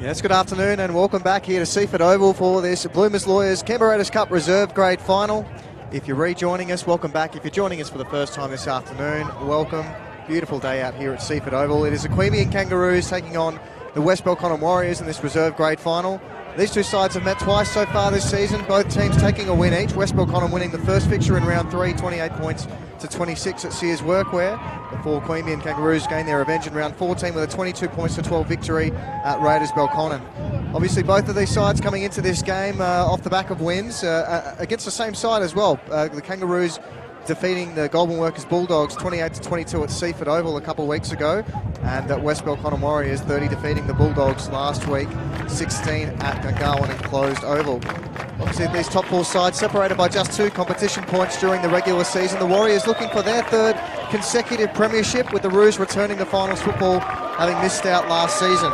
Yes, good afternoon and welcome back here to Seaford Oval for this Bloomers Lawyers Canberra Cup Reserve Grade Final. If you're rejoining us, welcome back. If you're joining us for the first time this afternoon, welcome. Beautiful day out here at Seaford Oval. It is the Queanbeyan Kangaroos taking on the West Belconnen Warriors in this Reserve Grade Final. These two sides have met twice so far this season, both teams taking a win each. West Belconnen winning the first fixture in round 3, 28 points to 26 at Sears Workwear, before Queanbeyan Kangaroos gained their revenge in round 14 with a 22 points to 12 victory at Raiders Belconnen. Obviously both of these sides coming into this game off the back of wins against the same side as well. The Kangaroos defeating the Goulburn Workers Bulldogs 28-22 at Seaford Oval a couple of weeks ago, and at West Belconnen Warriors 30 defeating the Bulldogs last week 16 at Kangaroos and closed oval. Obviously these top four sides separated by just 2 competition points during the regular season. The Warriors looking for their 3rd consecutive premiership, with the Roos returning to finals football, having missed out last season.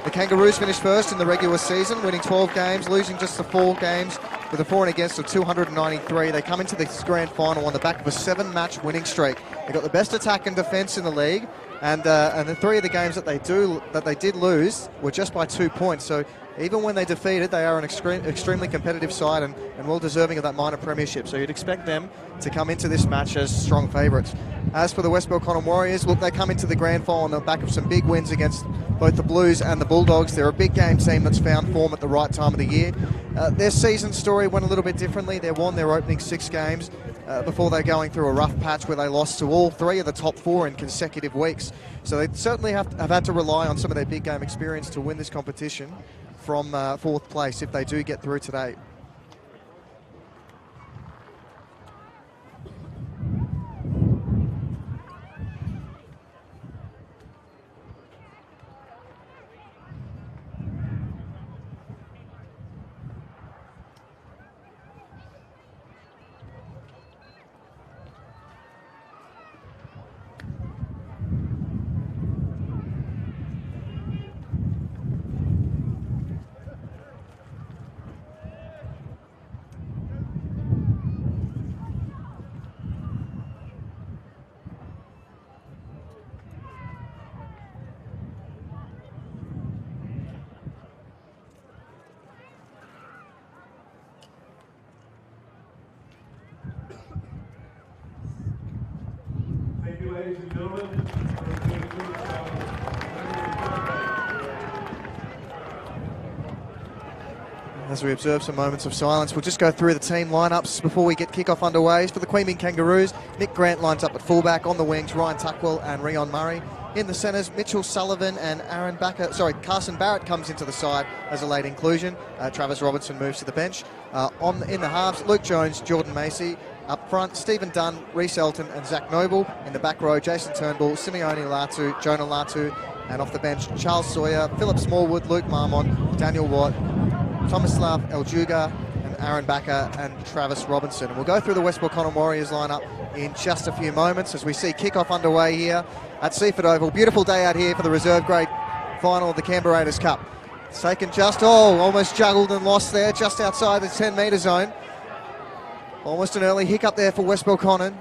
The Kangaroos finished first in the regular season, winning 12 games, losing just the 4 games with a for and against of 293. They come into this grand final on the back of a 7-match winning streak. They got the best attack and defence in the league, and the 3 of the games that they did lose were just by 2 points. So even when they defeated, they are an extremely competitive side and well deserving of that minor premiership. So you'd expect them to come into this match as strong favourites. As for the West Belconnen Warriors, look, they come into the grand final on the back of some big wins against both the Blues and the Bulldogs. They're a big game team that's found form at the right time of the year. Their season story went a little bit differently. They won their opening 6 games before they're going through a rough patch where they lost to all 3 of the top 4 in consecutive weeks. So they certainly have had to rely on some of their big game experience to win this competition from 4th place if they do get through today. Ladies and gentlemen, as we observe some moments of silence, we'll just go through the team lineups before we get kickoff underway. For the Queanbeyan Kangaroos, Nick Grant lines up at fullback. On the wings, Ryan Tuckwell and Rion Murray. In the centres, Mitchell Sullivan and Carson Barrett comes into the side as a late inclusion. Travis Robertson moves to the bench. In the halves, Luke Jones, Jordan Massey. Up front, Stephen Dunn, Reece Elton and Zach Noble. In the back row, Jason Turnbull, Simeone Latu, Jonah Latu. And off the bench, Charles Sawyer, Philip Smallwood, Luke Marmon, Daniel Watt, Tomislav Eljuga, and Aaron Backer and Travis Robinson. And we'll go through the West Belconnen Warriors lineup in just a few moments as we see kickoff underway here at Seaford Oval. Beautiful day out here for the Reserve Grade Final of the Canberra Cup. It's taken almost juggled and lost there just outside the 10-metre zone. Almost an early hiccup there for West Belconnen.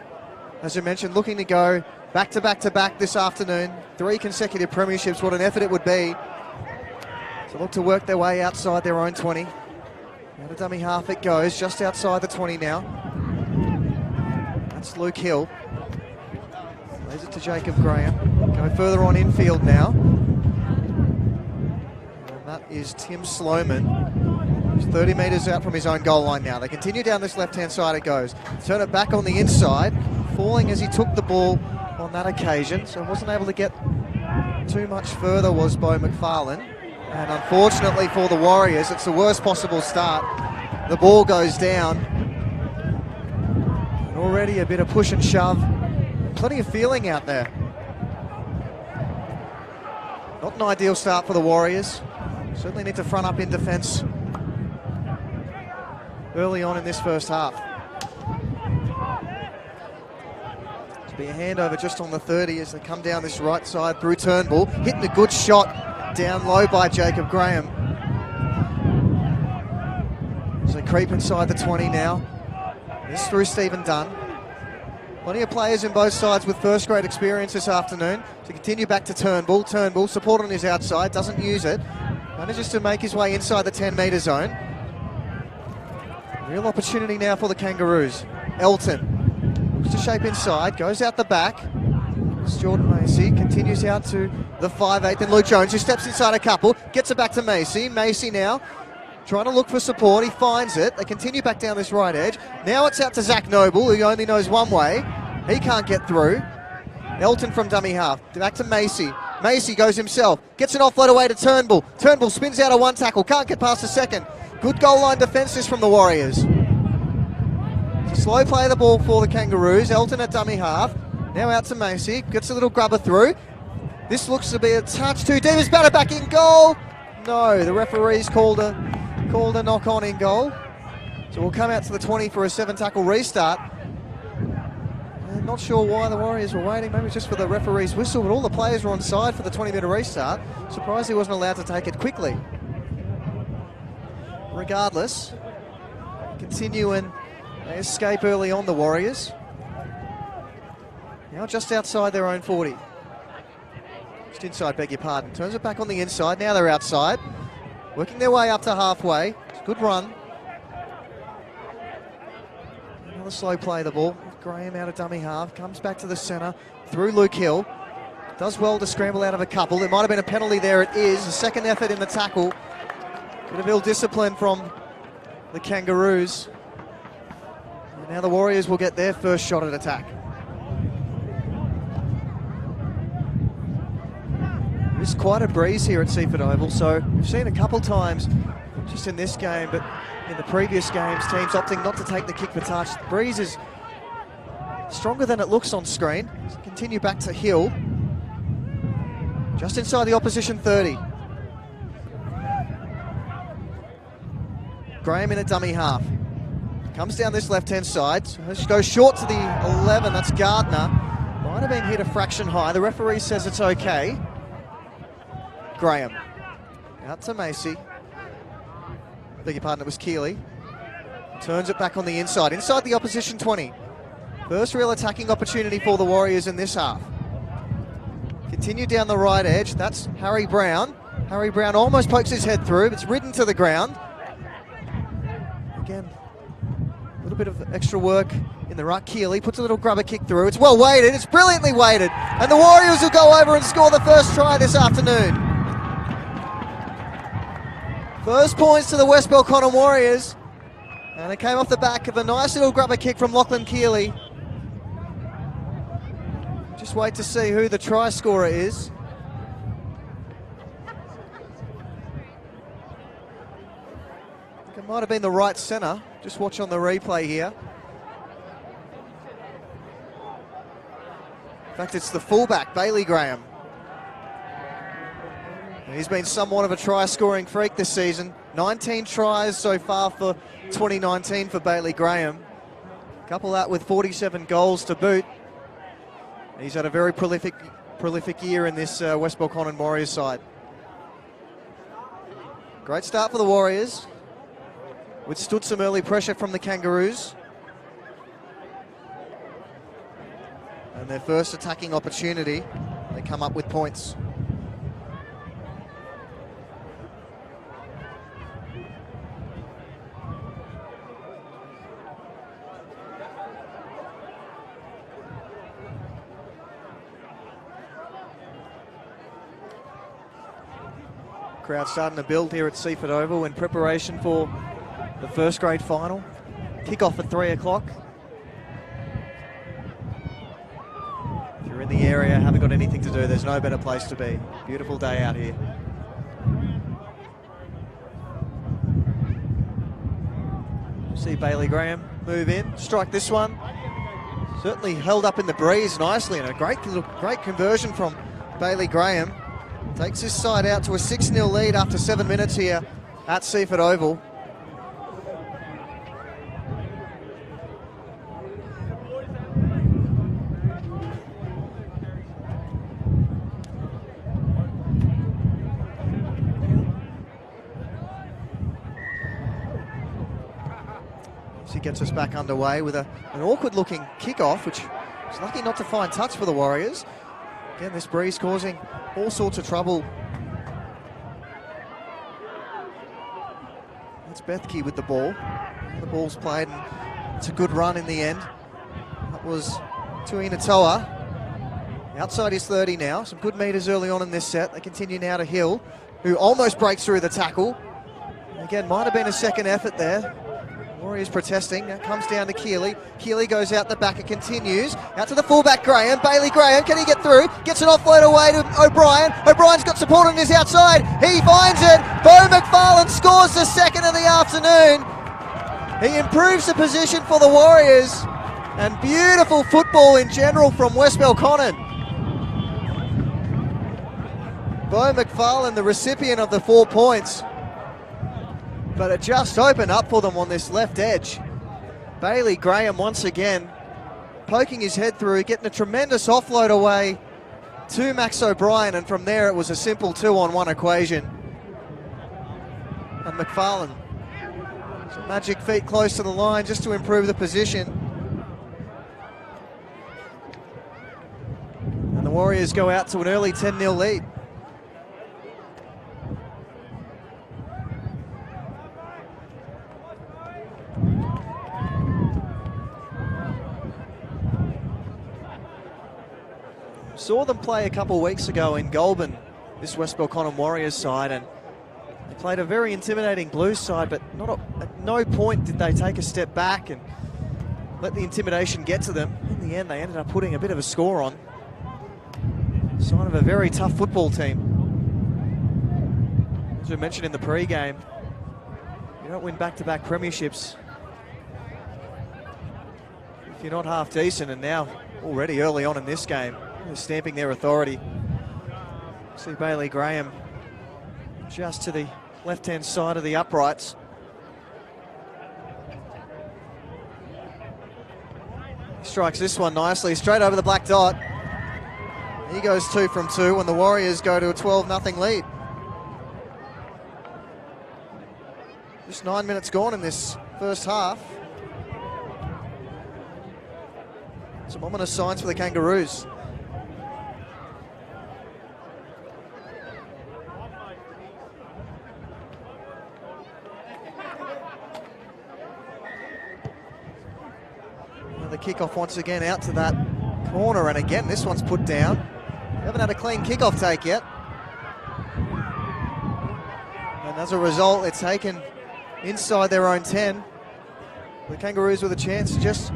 As you mentioned, looking to go back to back this afternoon. 3 consecutive premierships, what an effort it would be. So look to work their way outside their own 20. Out of dummy half it goes, just outside the 20 now. That's Luke Hill. Lays it to Jacob Graham. Go further on infield now. And that is Tim Sloman. He's 30 metres out from his own goal line now. They continue down this left-hand side it goes. Turn it back on the inside. Falling as he took the ball on that occasion. So wasn't able to get too much further was Beau McFarlane. And unfortunately for the Warriors, it's the worst possible start. The ball goes down. And already a bit of push and shove. Plenty of feeling out there. Not an ideal start for the Warriors. Certainly need to front up in defence early on in this first half. To be a handover just on the 30 as they come down this right side through Turnbull. Hitting a good shot down low by Jacob Graham. As they creep inside the 20 now. This through Stephen Dunn. Plenty of players in both sides with first grade experience this afternoon. To continue back to Turnbull. Turnbull, support on his outside, doesn't use it. Manages to make his way inside the 10-metre zone. Real opportunity now for the Kangaroos. Elton looks to shape inside, goes out the back. It's Jordan Massey, continues out to the 5'8", then Luke Jones, who steps inside a couple, gets it back to Massey. Massey now trying to look for support, he finds it. They continue back down this right edge. Now it's out to Zach Noble, who only knows one way. He can't get through. Elton from dummy half, back to Massey. Massey goes himself, gets an offload away to Turnbull. Turnbull spins out of one tackle, can't get past the second. Good goal line defence this from the Warriors. It's a slow play of the ball for the Kangaroos. Elton at dummy half. Now out to Massey, gets a little grubber through. This looks to be a touch too deep. It's batted back in goal. No, the referee's called a knock on in goal. So we'll come out to the 20 for a 7-tackle restart. And not sure why the Warriors were waiting. Maybe just for the referee's whistle, but all the players were on side for the 20-metre restart. Surprised he wasn't allowed to take it quickly. Regardless, continue and they escape early on, the Warriors. Now just outside their own 40. Just inside, beg your pardon. Turns it back on the inside. Now they're outside. Working their way up to halfway. It's a good run. Another slow play of the ball. Graham out of dummy half. Comes back to the centre. Through Luke Hill. Does well to scramble out of a couple. There might have been a penalty there. It is. A second effort in the tackle. Bit of ill discipline from the Kangaroos. And now the Warriors will get their first shot at attack. It's quite a breeze here at Seaford Oval, so we've seen a couple times, not just in this game, but in the previous games, teams opting not to take the kick for touch. The breeze is stronger than it looks on screen. Let's continue back to Hill. Just inside the opposition 30. Graham in a dummy half. Comes down this left-hand side. So goes short to the 11, that's Gardner. Might have been hit a fraction high. The referee says it's okay. Graham. Out to Massey. Beg your pardon, it was Keeley. Turns it back on the inside. Inside the opposition 20. First real attacking opportunity for the Warriors in this half. Continue down the right edge. That's Harry Brown. Harry Brown almost pokes his head through. It's ridden to the ground. Again, a little bit of extra work in the ruck. Keeley puts a little grubber kick through. It's well weighted. It's brilliantly weighted. And the Warriors will go over and score the first try this afternoon. First points to the West Belconnen Warriors. And it came off the back of a nice little grubber kick from Lachlan Keeley. Just wait to see who the try scorer is. I think it might have been the right centre. Just watch on the replay here. In fact, it's the fullback, Bailey Graham. He's been somewhat of a try-scoring freak this season. 19 tries so far for 2019 for Bailey Graham. Couple that with 47 goals to boot. He's had a very prolific year in this West Belconnen Warriors side. Great start for the Warriors. Withstood some early pressure from the Kangaroos. And their first attacking opportunity, they come up with points. Crowd starting to build here at Seaford Oval in preparation for the first grade final. Kick-off at 3 o'clock. If you're in the area, haven't got anything to do, there's no better place to be. Beautiful day out here. See Bailey Graham move in, strike this one. Certainly held up in the breeze nicely, and a great conversion from Bailey Graham. Takes his side out to a 6-0 lead after 7 minutes here at Seaford Oval. He gets us back underway with an awkward-looking kickoff, which was lucky not to find touch for the Warriors. Again, this breeze causing all sorts of trouble It's Bethke with the ball. The ball's played, and it's a good run in the end. That was Tuinatoa. Outside his 30 now. Some good metres early on in this set. They continue now to Hill, who almost breaks through the tackle. Again, might have been a second effort there. Warriors protesting. That comes down to Keeley. Keeley goes out the back. It continues. Out to the fullback, Graham. Bailey Graham. Can he get through? Gets an offload away to O'Brien. O'Brien's got support on his outside. He finds it. Beau McFarlane scores the second of the afternoon. He improves the position for the Warriors. And beautiful football in general from West Belconnen. Beau McFarlane, the recipient of the 4 points. But it just opened up for them on this left edge. Bailey Graham once again poking his head through, getting a tremendous offload away to Max O'Brien, and from there it was a simple 2-on-1 equation. And McFarlane, some magic feet close to the line just to improve the position. And the Warriors go out to an early 10-0 lead. Saw them play a couple of weeks ago in Goulburn, this West Belconnen Warriors side, and they played a very intimidating Blues side, but at no point did they take a step back and let the intimidation get to them. In the end, they ended up putting a bit of a score on. Sign of a very tough football team. As we mentioned in the pre-game, you don't win back-to-back premierships if you're not half decent, and now already early on in this game, they're stamping their authority. See Bailey Graham just to the left-hand side of the uprights. He strikes this one nicely, straight over the black dot. He goes 2 from 2, and the Warriors go to a 12-0 lead. Just 9 minutes gone in this first half. Some ominous signs for the Kangaroos. The kickoff once again out to that corner, and again this one's put down. They haven't had a clean kickoff take yet. And as a result, it's taken inside their own 10. The Kangaroos with a chance to just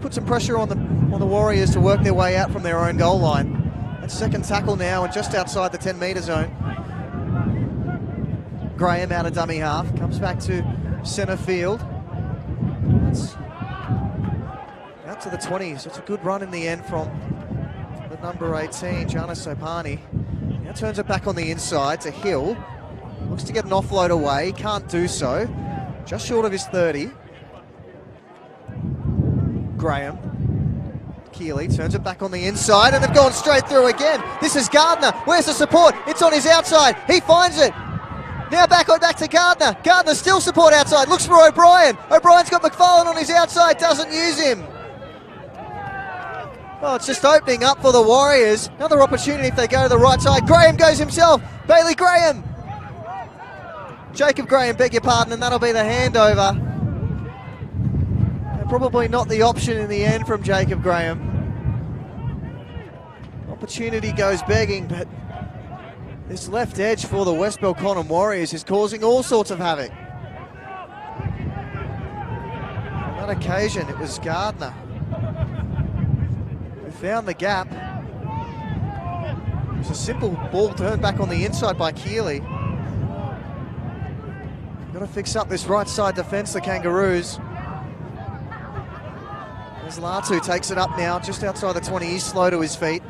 put some pressure on the Warriors to work their way out from their own goal line. That's second tackle now, and just outside the 10-metre zone. Graham out of dummy half, comes back to centre field. That's out to the 20s. It's a good run in the end from the number 18, Giannis Sopani. Now turns it back on the inside to Hill. Looks to get an offload away, can't do so. Just short of his 30. Graham. Keeley turns it back on the inside, and they've gone straight through again. This is Gardner. Where's the support? It's on his outside. He finds it. Now back to Gardner. Gardner still support outside. Looks for O'Brien. O'Brien's got McFarlane on his outside. Doesn't use him. Oh, it's just opening up for the Warriors. Another opportunity if they go to the right side. Graham goes himself. Bailey Graham. Jacob Graham, beg your pardon, and that'll be the handover. And probably not the option in the end from Jacob Graham. Opportunity goes begging, but this left edge for the West Belconnen Warriors is causing all sorts of havoc. On that occasion, it was Gardner who found the gap. It was a simple ball turned back on the inside by Keeley. Got to fix up this right side defence, the Kangaroos. As Latu takes it up now, just outside the 20. He's slow to his feet.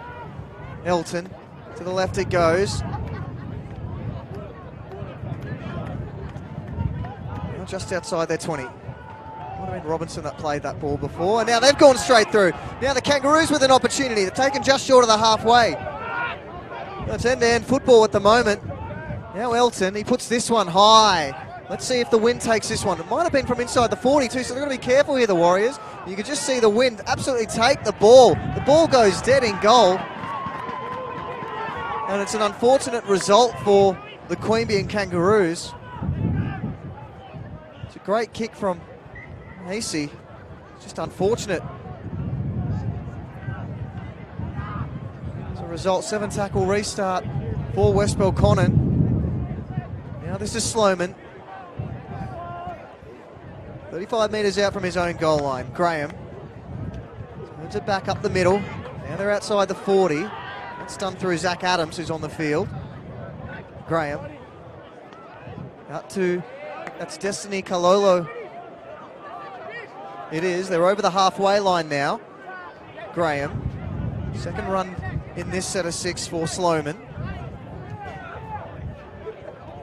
Elton, to the left it goes. Now just outside their 20. Might have been Robertson that played that ball before, and now they've gone straight through. Now the Kangaroos with an opportunity. They're taken just short of the halfway. It's end-to-end football at the moment. Now Elton, he puts this one high. Let's see if the wind takes this one. It might have been from inside the 42, so they've got to be careful here, the Warriors. You can just see the wind absolutely take the ball. The ball goes dead in goal. And it's an unfortunate result for the Queanbeyan Kangaroos. great kick from Massey. Just unfortunate. As a result, 7-tackle restart for West Belconnen. Now this is Sloman. 35 metres out from his own goal line. Graham turns it back up the middle. Now they're outside the 40. That's done through Zach Adams, who's on the field. Graham. Out to, that's Destiny Kalolo. It is. They're over the halfway line now. Graham. Second run in this set of 6 for Sloman.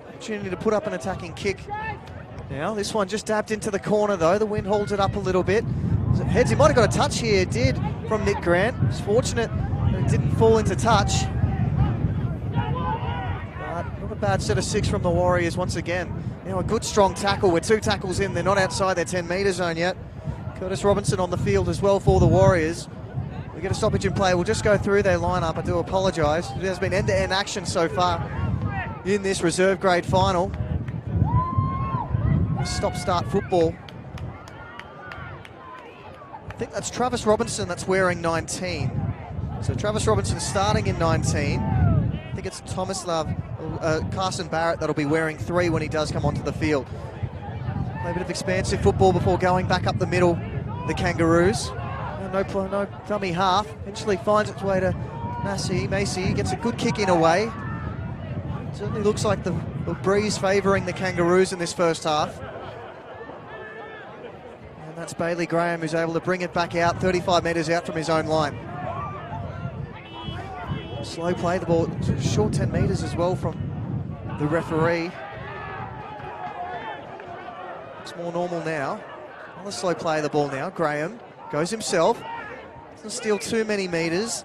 Opportunity to put up an attacking kick. Now this one just dabbed into the corner though. The wind holds it up a little bit. Heads, he might have got a touch here. It did from Nick Grant. It's fortunate that it didn't fall into touch. But not a bad set of 6 from the Warriors once again. Now a good strong tackle. We're 2 tackles in. They're not outside their 10-metre zone yet. Curtis Robertson on the field as well for the Warriors. We get a stoppage in play. We'll just go through their lineup. I do apologise. There's been end-to-end action so far in this reserve grade final. Stop-start football. I think that's Travis Robinson that's wearing 19. So Travis Robinson starting in 19. I think it's Carson Barrett that'll be wearing 3 when he does come onto the field. Play a bit of expansive football before going back up the middle. The Kangaroos. No dummy half. Eventually finds its way to Massey. Massey gets a good kick in away. Certainly looks like the breeze favouring the Kangaroos in this first half. And that's Bailey Graham who's able to bring it back out, 35 metres out from his own line. Slow play, the ball short 10 metres as well from the referee. It's more normal now. Another slow play of the ball now. Graham goes himself. Doesn't steal too many metres.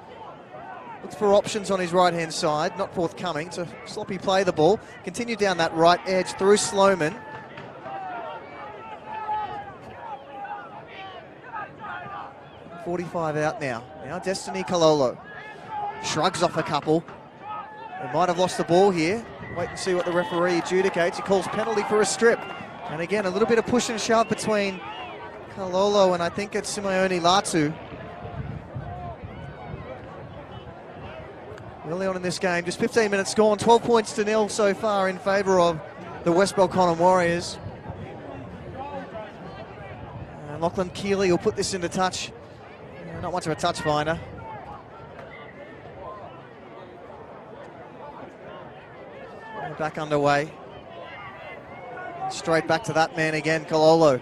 Looks for options on his right-hand side, not forthcoming. It's a sloppy play of the ball. Continue down that right edge through Sloman. .45 out now. Now Destiny Kalolo shrugs off a couple. They might have lost the ball here. Wait and see what the referee adjudicates. He calls penalty for a strip. And again, a little bit of push and shove between Kalolo and I think it's Simeone Latu. Early on in this game, just 15 minutes gone, 12 points to 0 so far in favour of the West Belconnen Warriors. And Lachlan Keeley will put this into touch. Not much of a touch finder. Back underway. Straight back to that man again, Kalolo.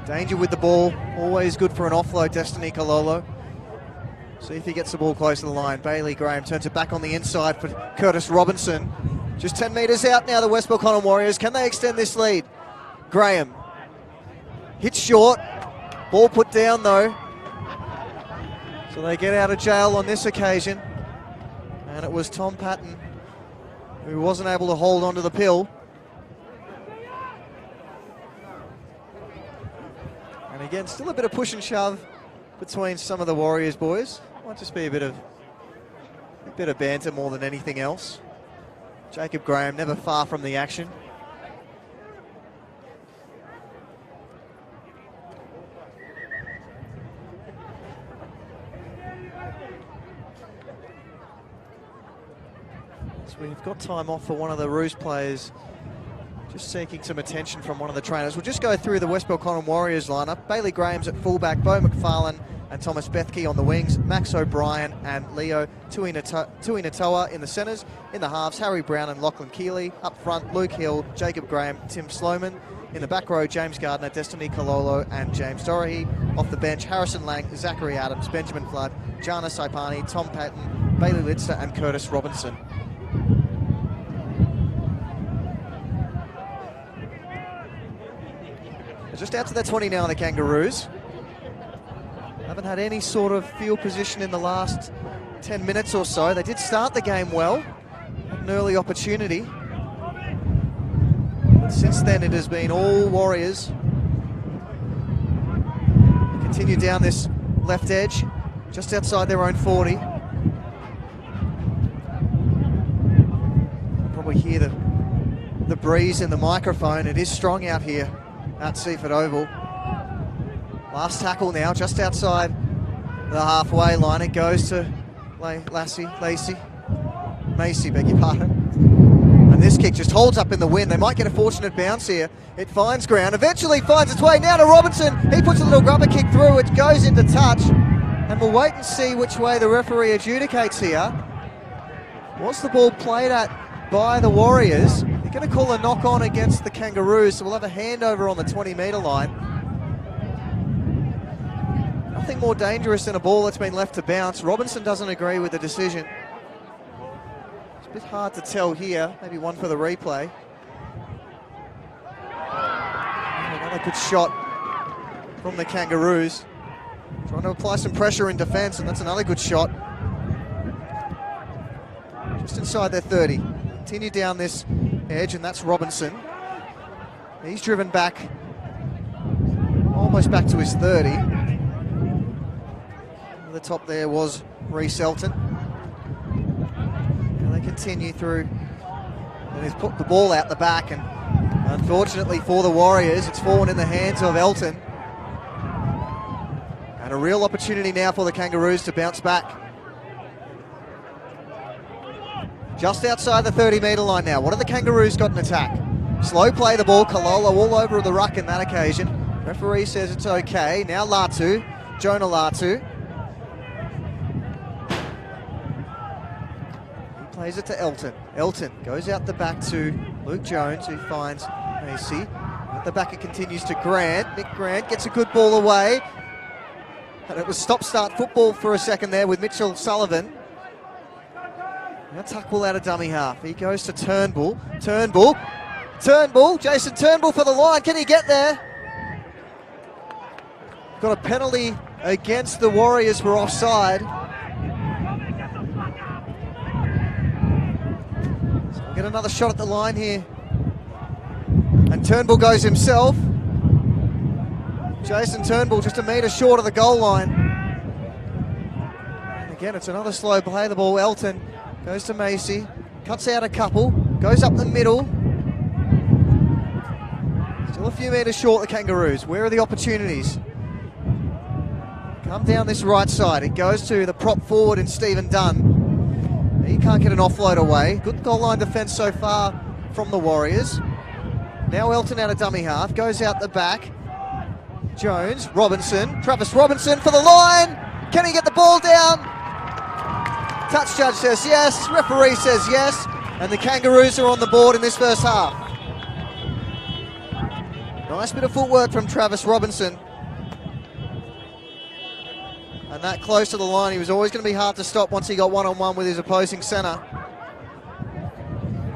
Danger with the ball, always good for an offload, Destiny Kalolo. See if he gets the ball close to the line. Bailey Graham turns it back on the inside for Curtis Robinson. Just 10 metres out now, the West Belconnen Warriors. Can they extend this lead? Graham. Hit short. Ball put down though. So they get out of jail on this occasion. And it was Tom Patton who wasn't able to hold onto the pill. And again, still a bit of push and shove between some of the Warriors boys. Might just be a bit of banter more than anything else. Jacob Graham never far from the action. So we've got time off for one of the Roos players, just seeking some attention from one of the trainers. We'll just go through the West Belconnen Warriors lineup. Bailey Graham's at fullback, Bo McFarlane and Thomas Bethke on the wings, Max O'Brien and Leo Tuinatoa in the centres. In the halves, Harry Brown and Lachlan Keeley. Up front, Luke Hill, Jacob Graham, Tim Sloman. In the back row, James Gardner, Destiny Kalolo and James Dorahy. Off the bench, Harrison Lang, Zachary Adams, Benjamin Flood, Jana Saipani, Tom Patton, Bailey Lidster and Curtis Robinson. Just out to their 20 now, the Kangaroos. Haven't had any sort of field position in the last 10 minutes or so. They did start the game well, had an early opportunity. But since then it has been all Warriors. Continue down this left edge, just outside their own 40. Probably hear the the breeze and the microphone. It is strong out here at Seaford Oval. Last tackle now, just outside the halfway line. It goes to Massey, beg your pardon. And this kick just holds up in the wind. They might get a fortunate bounce here. It finds ground, eventually finds its way now to Robertson. He puts a little rubber kick through, it goes into touch. And we'll wait and see which way the referee adjudicates here. Was the ball played at by the Warriors? They're going to call a knock on against the Kangaroos, so we'll have a handover on the 20-metre line. Nothing more dangerous than a ball that's been left to bounce. Robertson doesn't agree with the decision. It's a bit hard to tell here. Maybe one for the replay. Another good shot from the Kangaroos. Trying to apply some pressure in defence, and that's another good shot. Just inside their 30. Continue down this edge, and that's Robertson. He's driven back, almost back to his 30. At the top there was Roos. And they continue through, and he's put the ball out the back, and unfortunately for the Warriors, it's fallen in the hands of Elton. And a real opportunity now for the Kangaroos to bounce back. Just outside the 30-metre line now. What have the Kangaroos got in attack? Slow play the ball. Kalola all over the ruck in that occasion. Referee says it's okay. Now Latu, Jonah Latu. He plays it to Elton. Elton goes out the back to Luke Jones, who finds Massey. At the back it continues to Grant. Nick Grant gets a good ball away. And it was stop-start football for a second there with Mitchell Sullivan. Now Tuckwell out of dummy half. He goes to Turnbull. Turnbull, Jason Turnbull for the line. Can he get there? Got a penalty against the Warriors for offside. So we'll get another shot at the line here. And Turnbull goes himself. Jason Turnbull just a metre short of the goal line. And again, it's another slow play. The ball, Elton goes to Massey, cuts out a couple, goes up the middle. Still a few metres short, the Kangaroos. Where are the opportunities? Come down this right side. It goes to the prop forward in Stephen Dunn. He can't get an offload away. Good goal line defence so far from the Warriors. Now Elton out of dummy half, goes out the back. Jones, Robinson, Travis Robinson for the line. Can he get the ball down? Touch judge says yes, referee says yes, and the Kangaroos are on the board in this first half. Nice bit of footwork from Travis Robinson. And that close to the line, he was always going to be hard to stop once he got one-on-one with his opposing centre.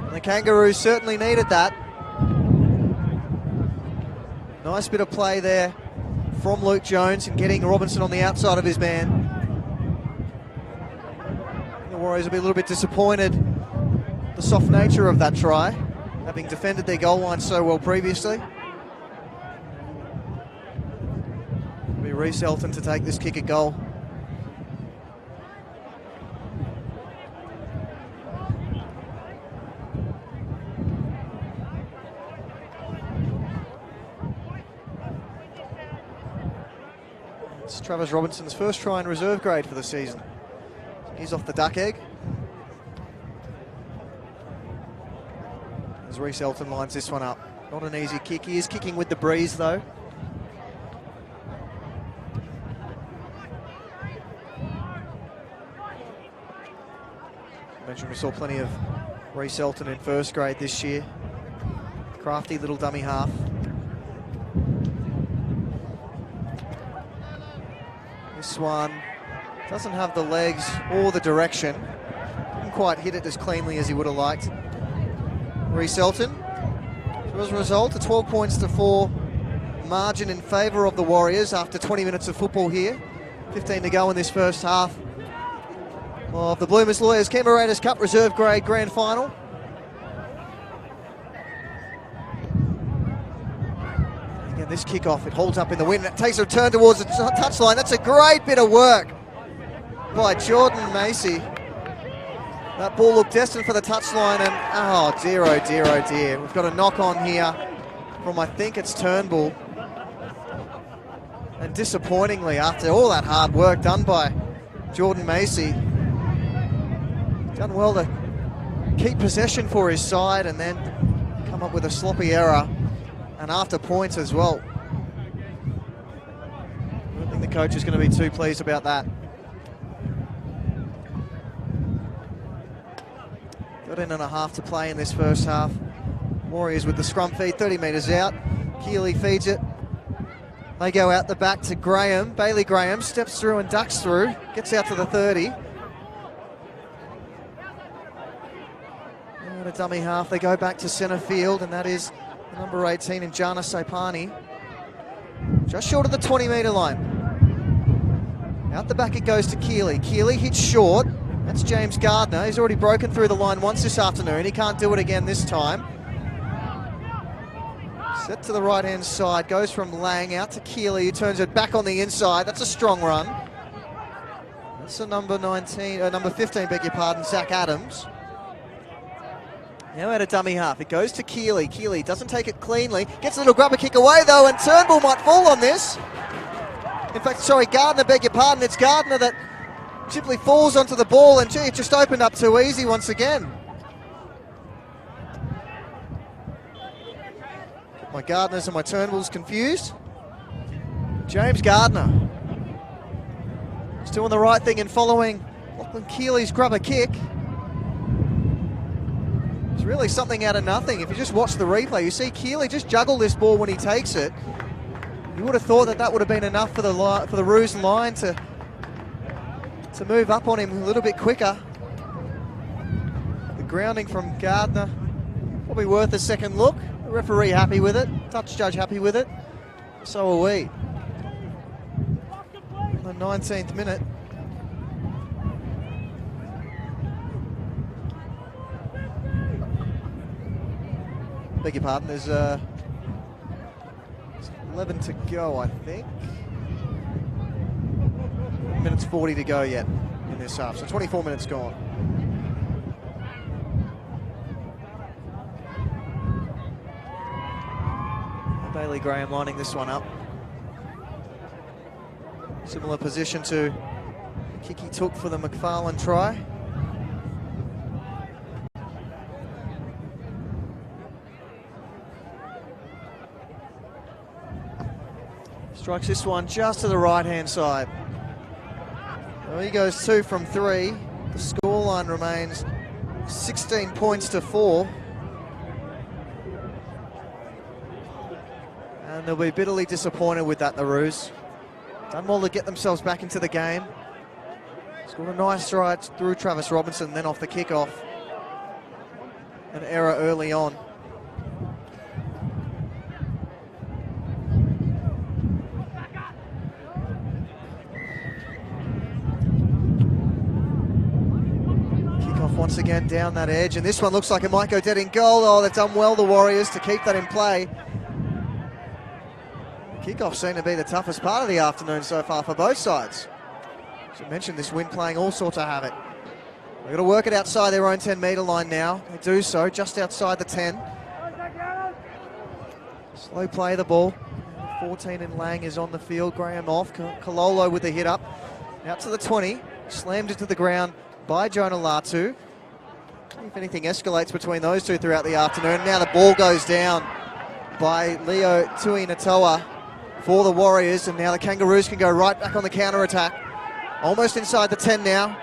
And the Kangaroos certainly needed that. Nice bit of play there from Luke Jones and getting Robinson on the outside of his man. The Warriors will be a little bit disappointed the soft nature of that try, having defended their goal line so well previously. It'll be Roos Elton to take this kick at goal. It's Travis Robinson's first try in reserve grade for the season. He's off the duck egg. As Roos Elton lines this one up. Not an easy kick. He is kicking with the breeze though. I mentioned we saw plenty of Roos Elton in first grade this year. Crafty little dummy half. This one doesn't have the legs or the direction. Didn't quite hit it as cleanly as he would have liked. Roos Elton. So as a result, a 12 points to 4 margin in favour of the Warriors after 20 minutes of football here. 15 to go in this first half of the Bloomers Lawyers Canberra Cup Reserve Grade Grand Final. This kickoff, it holds up in the wind. It takes a turn towards the touchline. That's a great bit of work by Jordan Massey. That ball looked destined for the touchline, and oh dear, oh dear, oh dear. We've got a knock on here from, I think it's Turnbull. And disappointingly, after all that hard work done by Jordan Massey, done well to keep possession for his side and then come up with a sloppy error, and after points as well. I don't think the coach is going to be too pleased about that. 13.5 to play in this first half. Warriors with the scrum feed, 30 metres out. Keeley feeds it. They go out the back to Graham. Bailey Graham steps through and ducks through. Gets out to the 30. And a dummy half. They go back to centre field, and that is number 18 in Jana Saipani. Just short of the 20-metre line. Out the back it goes to Keeley. Keeley hits short. That's James Gardner. He's already broken through the line once this afternoon. He can't do it again this time. Set to the right-hand side, goes from Lang out to Keeley, who turns it back on the inside. That's a strong run. That's the number 15, beg your pardon, Zach Adams. Now at a dummy half, it goes to Keeley. Keeley doesn't take it cleanly, gets a little grubber kick away though, and Turnbull might fall on this. In fact, sorry, Gardner, beg your pardon, it's Gardner that simply falls onto the ball, and gee, it just opened up too easy once again. My Gardners and my Turnbulls confused. James Gardner. He's doing the right thing in following Lachlan Keeley's grubber kick. It's really something out of nothing. If you just watch the replay, you see Keeley just juggle this ball when he takes it. You would have thought that that would have been enough for the Roos line to move up on him a little bit quicker. The grounding from Gardner, probably worth a second look. The referee happy with it, touch judge happy with it, so are we. In the 19th minute. Beg your pardon, there's 11 to go, I think. Minutes 40 to go yet in this half, so 24 minutes gone. Bailey Graham lining this one up. Similar position to the kick he took for the McFarlane try. Strikes this one just to the right-hand side. Well, he goes 2 from 3. The scoreline remains 16 points to 4. And they'll be bitterly disappointed with that, the Roos. Done well to get themselves back into the game. Scored a nice stride through Travis Robertson, then off the kickoff. An error early on. Kickoff once again down that edge, and this one looks like it might go dead in goal. Oh, they've done well, the Warriors, to keep that in play. Kickoffs seem to be the toughest part of the afternoon so far for both sides. As I mentioned, this wind playing all sorts of havoc. They've got to work it outside their own 10-metre line now. They do so, just outside the 10. Slow play the ball. 14 in Lang is on the field. Graham off. Kalolo with the hit up. Out to the 20. Slammed into the ground by Jonah Latu. If anything escalates between those two throughout the afternoon. Now the ball goes down by Leo Tuinatoa for the Warriors, and now the Kangaroos can go right back on the counter-attack. Almost inside the 10 now.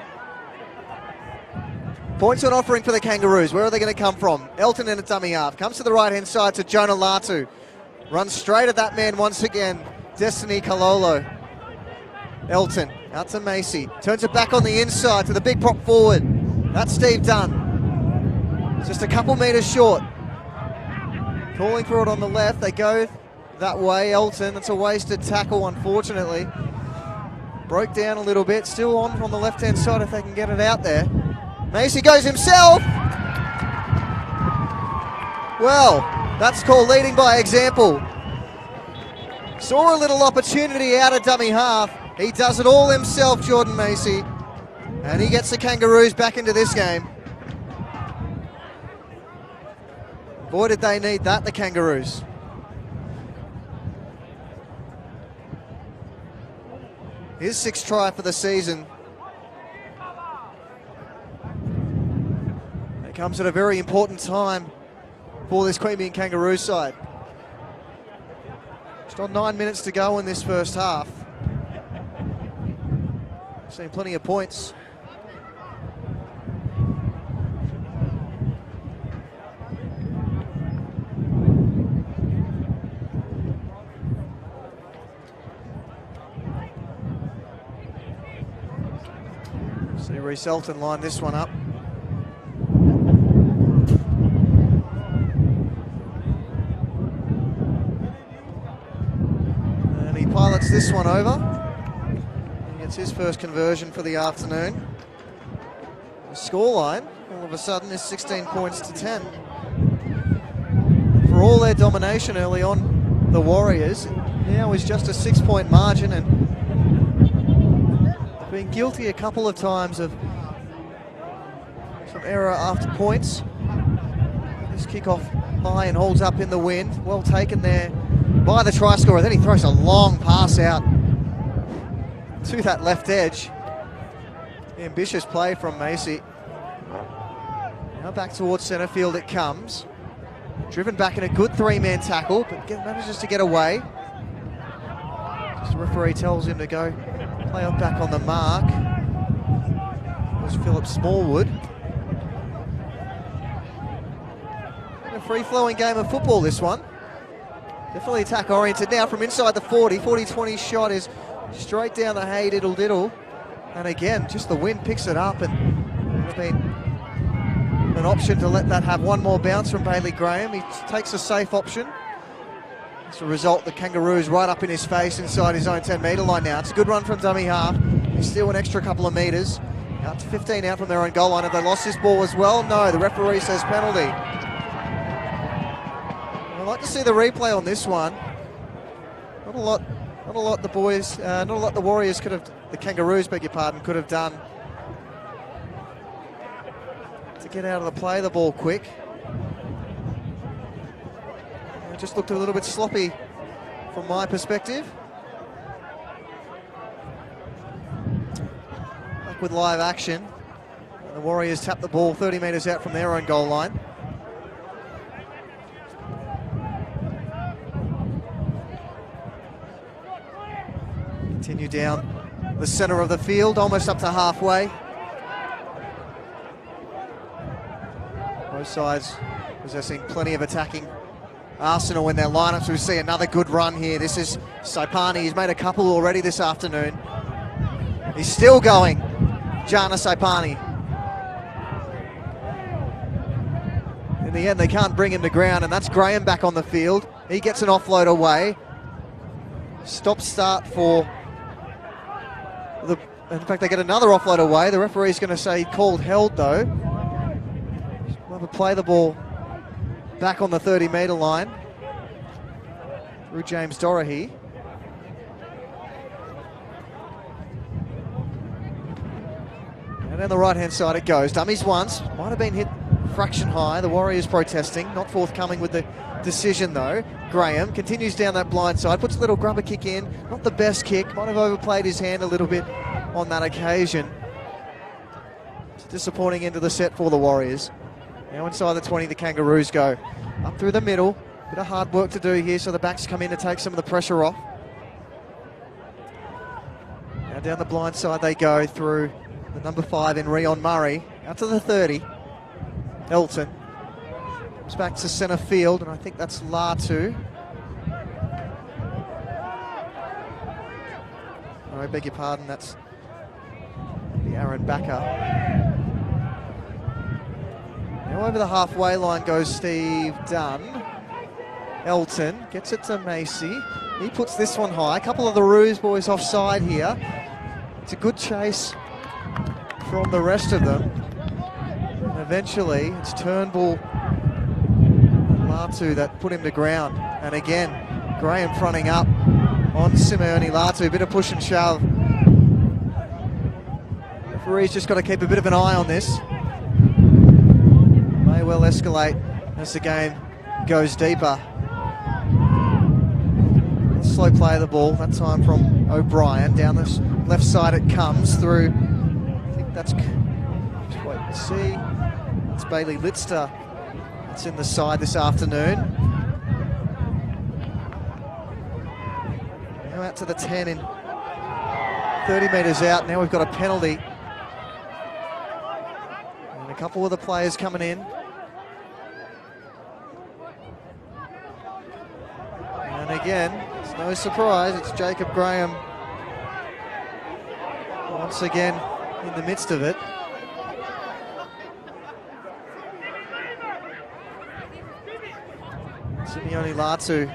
Points on offering for the Kangaroos. Where are they going to come from? Elton in a dummy half. Comes to the right-hand side to Jonah Latu. Runs straight at that man once again. Destiny Kalolo. Elton out to Massey. Turns it back on the inside to the big prop forward. That's Steve Dunn. Just a couple metres short. Calling for it on the left. They go that way. Elton, it's a wasted tackle, unfortunately. Broke down a little bit. Still on from the left-hand side if they can get it out there. Massey goes himself. Well, that's called leading by example. Saw a little opportunity out of dummy half. He does it all himself, Jordan Massey. And he gets the Kangaroos back into this game. Boy, did they need that, the Kangaroos. His 6th try for the season. It comes at a very important time for this Queanbeyan Kangaroos side. Just on 9 minutes to go in this first half. Seen plenty of points. See Roos line this one up. And he pilots this one over. He gets his first conversion for the afternoon. The scoreline, all of a sudden, is 16 points to 10. For all their domination early on, the Warriors, now is just a 6-point margin, and been guilty a couple of times of some error after points. This kick-off high and holds up in the wind. Well taken there by the try scorer. Then he throws a long pass out to that left edge. Ambitious play from Massey. Now back towards centre field it comes. Driven back in a good 3-man tackle, but manages to get away. Just the referee tells him to go play on back on the mark. Was Philip Smallwood. A free-flowing game of football, this one. Definitely attack-oriented. Now from inside the 40-20 shot is straight down the hay diddle. And again, just the wind picks it up, and it would have been an option to let that have one more bounce from Bailey Graham. He takes a safe option. As a result, the Kangaroos right up in his face inside his own 10-metre line now. It's a good run from dummy half. He's still an extra couple of metres. Out to 15 out from their own goal line. Have they lost this ball as well? No, the referee says penalty. I'd like to see the replay on this one. Not a lot the boys, not a lot the Warriors could have, the Kangaroos, beg your pardon, could have done to get out of the play the ball quick. It just looked a little bit sloppy from my perspective. Back with live action. The Warriors tap the ball 30 metres out from their own goal line. Continue down the centre of the field, almost up to halfway. Both sides possessing plenty of attacking arsenal in their lineups. We see another good run here. This is Saipani. He's made a couple already this afternoon. He's still going, Jana Saipani. In the end, they can't bring him to ground, and that's Graham back on the field. He gets an offload away. Stop start for the... In fact, they get another offload away. The referee's going to say he called held, though. We'll have to play the ball back on the 30-metre line through James Dorahy. And on the right-hand side it goes. Dummies once. Might have been hit fraction high. The Warriors protesting. Not forthcoming with the decision, though. Graham continues down that blind side. Puts a little grubber kick in. Not the best kick. Might have overplayed his hand a little bit on that occasion. It's a disappointing end to the set for the Warriors. Now inside the 20, the Kangaroos go. Up through the middle. Bit of hard work to do here, so the backs come in to take some of the pressure off. Now down the blind side they go through the number 5 in Rion Murray. Out to the 30. Elton. Comes back to centre field, and I think that's Latu. Oh, I beg your pardon, that's the Aaron Backer. Now over the halfway line goes Steve Dunn. Elton gets it to Massey. He puts this one high. A couple of the Roos boys offside here. It's a good chase from the rest of them. And eventually, it's Turnbull and Latu that put him to ground. And again, Graham fronting up on Simeone Latu. A bit of push and shove. Referee's just got to keep a bit of an eye on this. May well escalate as the game goes deeper. Slow play of the ball, that time from O'Brien. Down this left side it comes through. I think that's, just wait and see. It's Bailey Litster. It's in the side this afternoon. Now out to the 10 in 30 metres out. Now we've got a penalty. And a couple of the players coming in. And again, it's no surprise, it's Jacob Graham once again in the midst of it. Simeone Latu,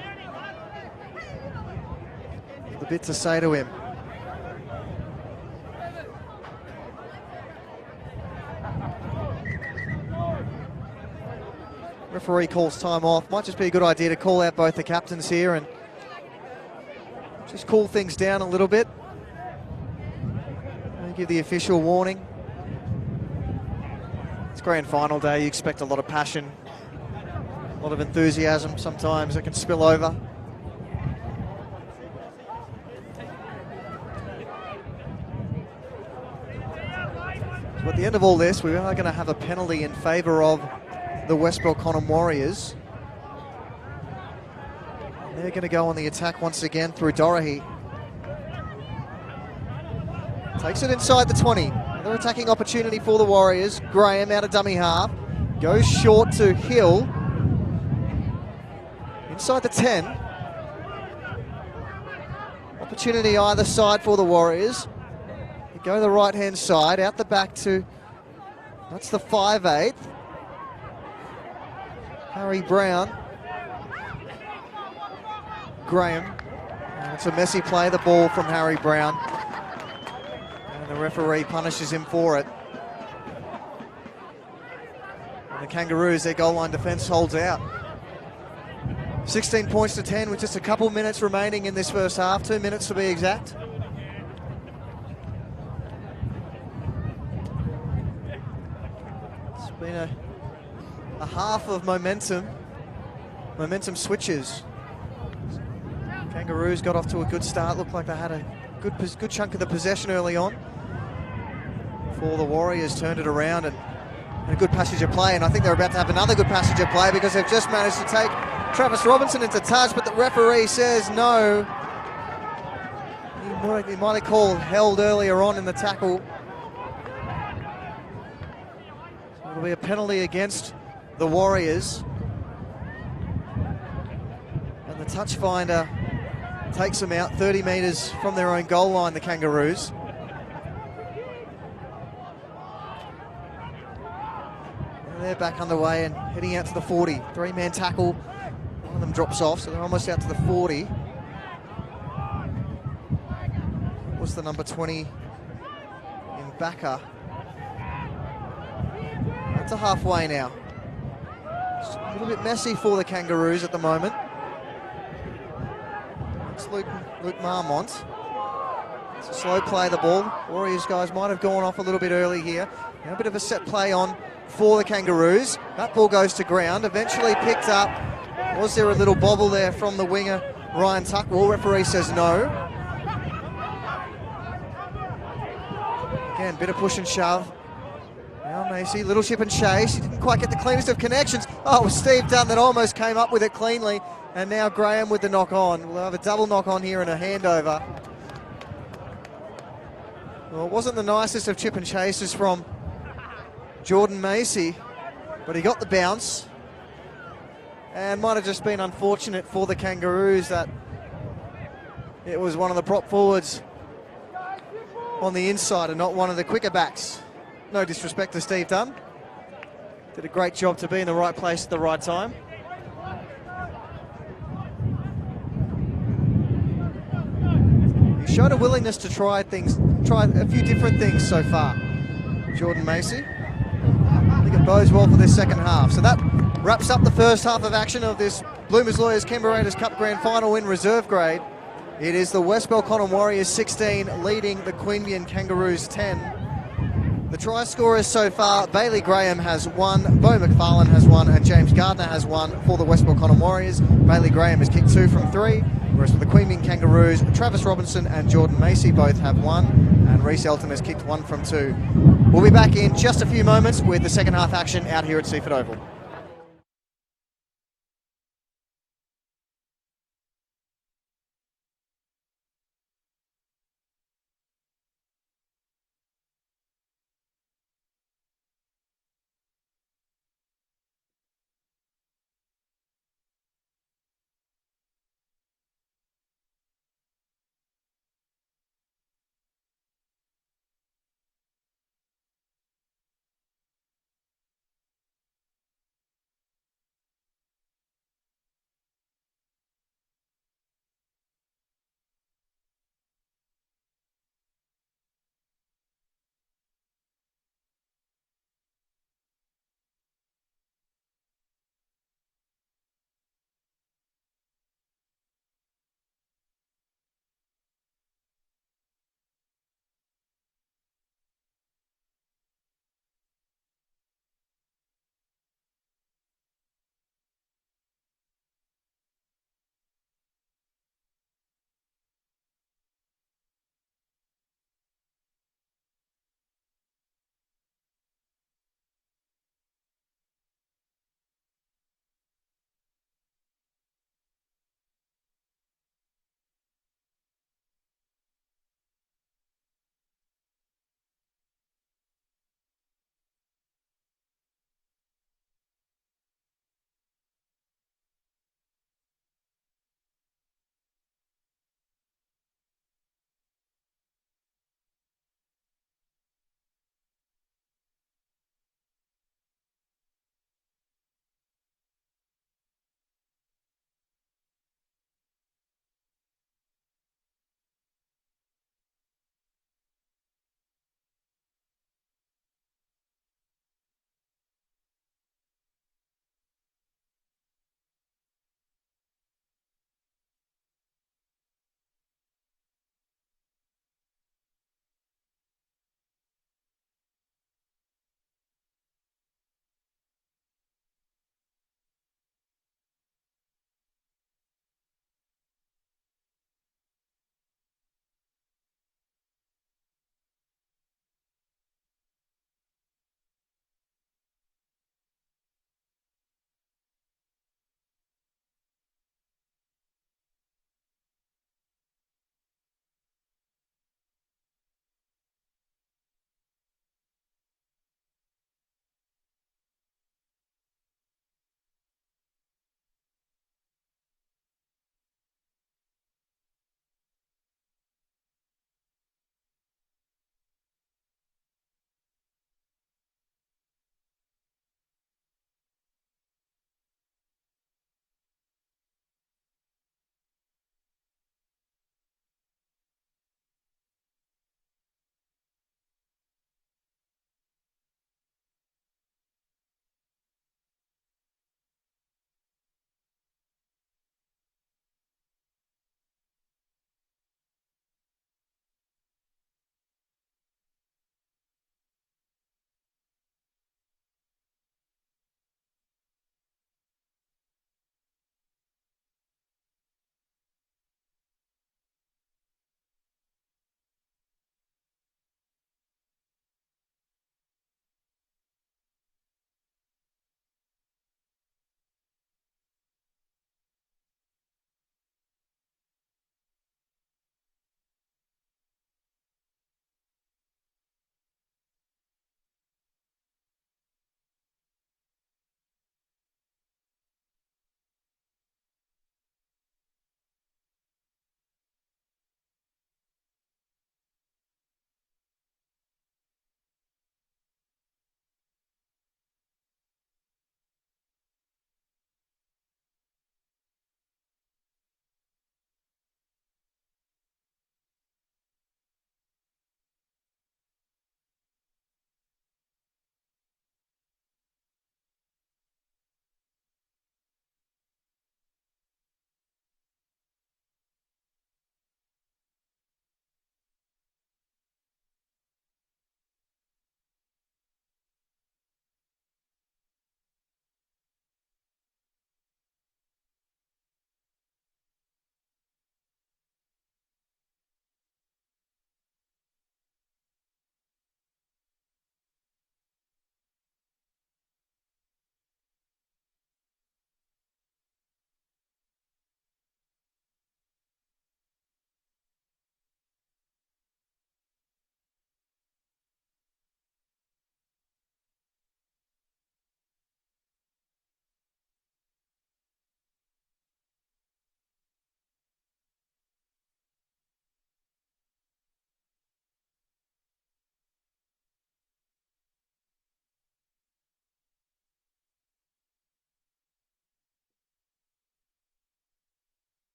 the bit to say to him. Referee calls time off. Might just be a good idea to call out both the captains here and just cool things down a little bit. And give the official warning. It's grand final day. You expect a lot of passion, a lot of enthusiasm. Sometimes it can spill over. So at the end of all this, we are going to have a penalty in favour of the West Belconnen Warriors. They're going to go on the attack once again through Dorahy. Takes it inside the 20. Another attacking opportunity for the Warriors. Graham out of dummy half. Goes short to Hill. Inside the 10. Opportunity either side for the Warriors. They go the right-hand side, out the back to, that's the 5'8". Harry Brown. Graham. And it's a messy play, the ball from Harry Brown. And the referee punishes him for it. And the Kangaroos, their goal line defence holds out. 16 points to 10 with just a couple minutes remaining in this first half, 2 minutes to be exact. It's been a half of momentum switches. Kangaroos got off to a good start, looked like they had a good chunk of the possession early on before the Warriors turned it around and a good passage of play, and I think they're about to have another good passage of play because they've just managed to take Travis Robertson into touch, but the referee says no. He might have called held earlier on in the tackle. So it'll be a penalty against the Warriors. And the touch finder takes them out 30 metres from their own goal line, the Kangaroos. And they're back underway and heading out to the 40. Three-man tackle. One of them drops off, so they're almost out to the 40. What's the number 20 in backer? That's a halfway now. It's a little bit messy for the Kangaroos at the moment. It's Luke Marmont. It's a slow play of the ball. Warriors guys might have gone off a little bit early here. Now a bit of a set play on for the Kangaroos. That ball goes to ground, eventually picked up. Was there a little bobble there from the winger, Ryan Tuckwell? Referee says no. Again, bit of push and shove. Now Massey, little chip and chase. He didn't quite get the cleanest of connections. Oh, it was Steve Dunn that almost came up with it cleanly. And now Graham with the knock on. We'll have a double knock on here and a handover. Well, it wasn't the nicest of chip and chases from Jordan Massey, but he got the bounce. And might have just been unfortunate for the Kangaroos that it was one of the prop forwards on the inside and not one of the quicker backs. No disrespect to Steve Dunn. Did a great job to be in the right place at the right time. He showed a willingness to try a few different things so far, Jordan Massey. I think it bodes well for this second half. So that wraps up the first half of action of this Bloomers Lawyers Canberra Cup Grand Final in reserve grade. It is the West Belconnen Warriors 16 leading the Queanbeyan Kangaroos 10. The try scorers so far, Bailey Graham has one, Beau McFarlane has one, and James Gardner has one for the West Belconnen Warriors. Bailey Graham has kicked 2 from 3, whereas for the Queanbeyan Kangaroos, Travis Robertson and Jordan Massey both have 1, and Reese Elton has kicked 1 from 2. We'll be back in just a few moments with the second half action out here at Seaford Oval.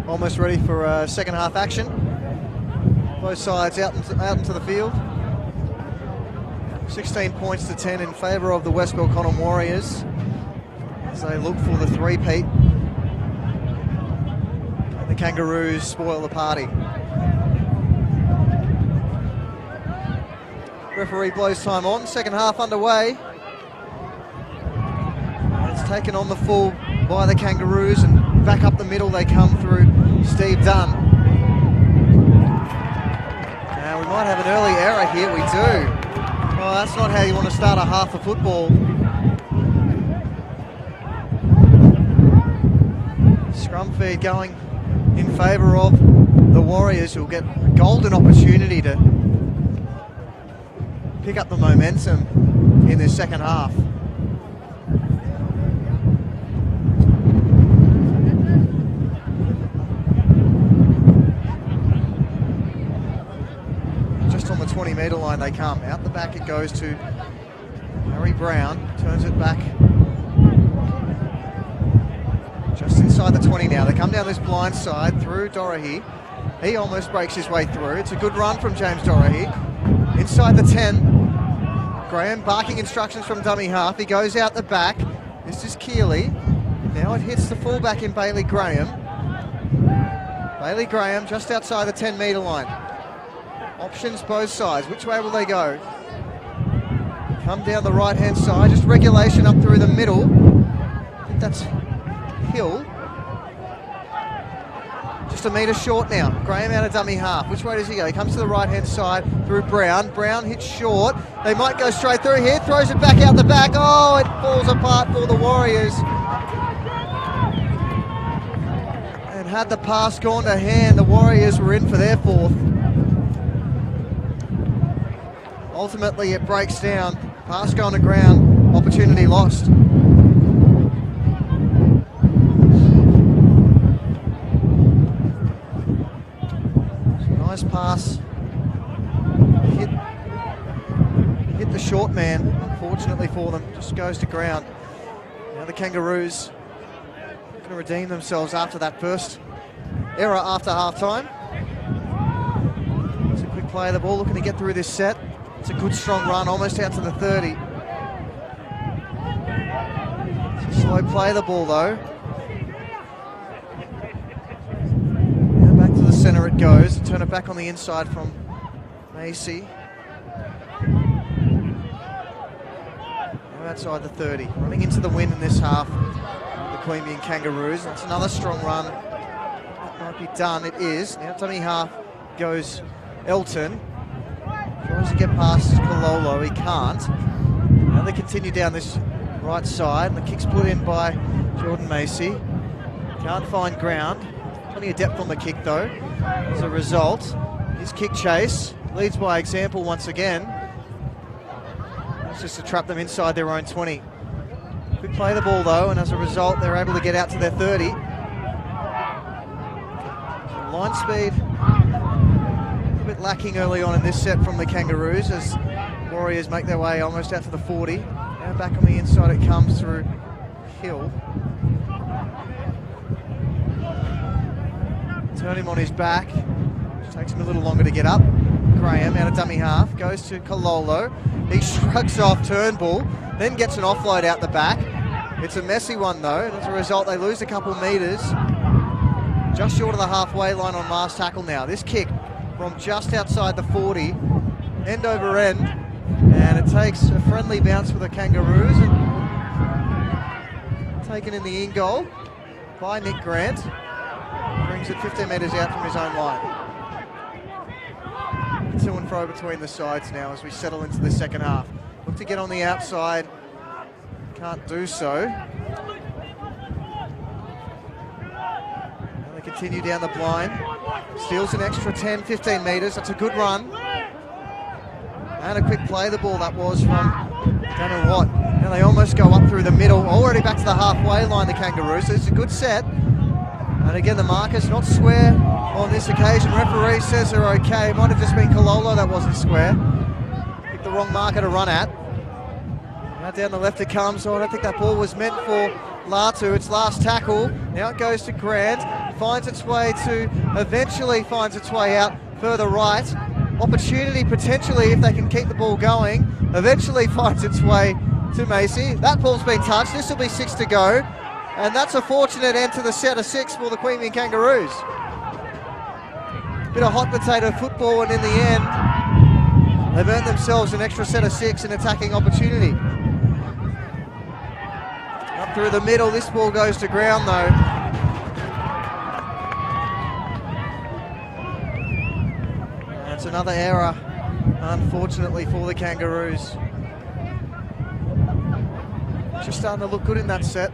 Almost ready for second half action. Both sides out into the field. 16 points to 10 in favour of the West Belconnen Warriors as they look for the three-peat. And the Kangaroos spoil the party. Referee blows time on, second half underway. It's taken on the full by the Kangaroos, and back up the middle they come through Steve Dunn. Now we might have an early error here, we do. Well, that's not how you want to start a half of football. Scrum feed going in favour of the Warriors, who'll get a golden opportunity to pick up the momentum in this second half. Just on the 20-metre line they come. Out the back it goes to Harry Brown, turns it back just inside the 20 now. They come down this blind side through Dorahy. He almost breaks his way through. It's a good run from James Dorahy. Inside the 10, Graham barking instructions from dummy half. He goes out the back. This is Keeley. Now it hits the fullback in Bailey Graham. Bailey Graham just outside the 10-metre line. Options both sides. Which way will they go? Come down the right-hand side. Just regulation up through the middle. I think that's Hill. Just a metre short now. Graham out of dummy half. Which way does he go? He comes to the right-hand side through Brown. Brown hits short. They might go straight through here. Throws it back out the back. Oh, it falls apart for the Warriors. And had the pass gone to hand, the Warriors were in for their fourth. Ultimately, it breaks down. Pass gone to ground. Opportunity lost. Nice pass. Hit the short man. Unfortunately for them, just goes to ground. Now the Kangaroos going to redeem themselves after that first error after half-time. It's a quick play of the ball, looking to get through this set. It's a good strong run, almost out to the 30. It's a slow play of the ball though. Now back to the centre it goes. Turn it back on the inside from Massey. Now outside the 30. Running into the win in this half, the Queanbeyan Kangaroos. That's another strong run. That might be done, it is. Now dummy half goes Elton. Tries to get past Kololo, he can't. Now they continue down this right side, and the kick's put in by Jordan Massey. Can't find ground. Plenty of depth on the kick though. As a result, his kick chase leads by example once again. It's just to trap them inside their own 20. Quick play the ball though, and as a result, they're able to get out to their 30. Line speed lacking early on in this set from the Kangaroos as Warriors make their way almost out to the 40. Now back on the inside it comes through Hill. Turn him on his back. Just takes him a little longer to get up. Graham out of dummy half, goes to Kololo. He shrugs off Turnbull, then gets an offload out the back. It's a messy one though, and as a result they lose a couple metres. Just short of the halfway line on last tackle now. This kick from just outside the 40, end over end, and it takes a friendly bounce for the Kangaroos, and taken in the in goal by Nick Grant. Brings it 15 metres out from his own line. To and fro between the sides now as we settle into the second half. Look to get on the outside, can't do so. And they continue down the blind. Steals an extra 10, 15 metres. That's a good run. And a quick play the ball that was from Daniel Watt. Now they almost go up through the middle. Already back to the halfway line, the Kangaroos. So it's a good set. And again, the markers not square on this occasion. Referee says they're okay. It might have just been Kololo that wasn't square. Picked the wrong marker to run at. Now down the left it comes. So I don't think that ball was meant for Latu, its last tackle. Now it goes to Grant, eventually finds its way out further right. Opportunity potentially if they can keep the ball going. Eventually finds its way to Massey. That ball's been touched. This will be 6 to go. And that's a fortunate end to the set of 6 for the Queanbeyan Kangaroos. Bit of hot potato football, and in the end, they've earned themselves an extra set of 6 in attacking opportunity. Up through the middle, this ball goes to ground though. That's another error, unfortunately, for the Kangaroos. Just starting to look good in that set.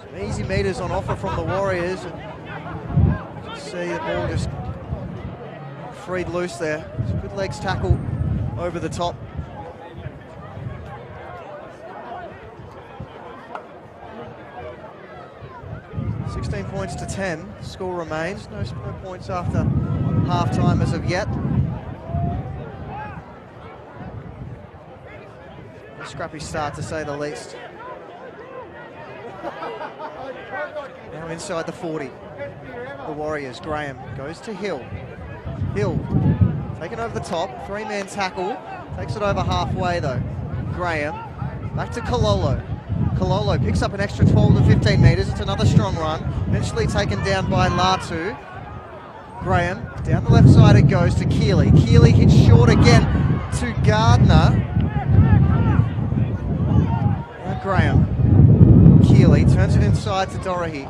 Some easy meters on offer from the Warriors. See the ball just freed loose there. It's a good legs tackle over the top. (16 points to 10). Score remains. No points after half-time as of yet. A scrappy start, to say the least. Now inside the 40. The Warriors. Graham goes to Hill. Hill taken over the top. 3-man tackle. Takes it over halfway though. Graham back to Kololo. Kololo picks up an extra 12 to 15 metres. It's another strong run. Eventually taken down by Latu. Graham, down the left side it goes to Keeley. Keeley hits short again to Gardner. Now Graham. Keeley turns it inside to Dorahy.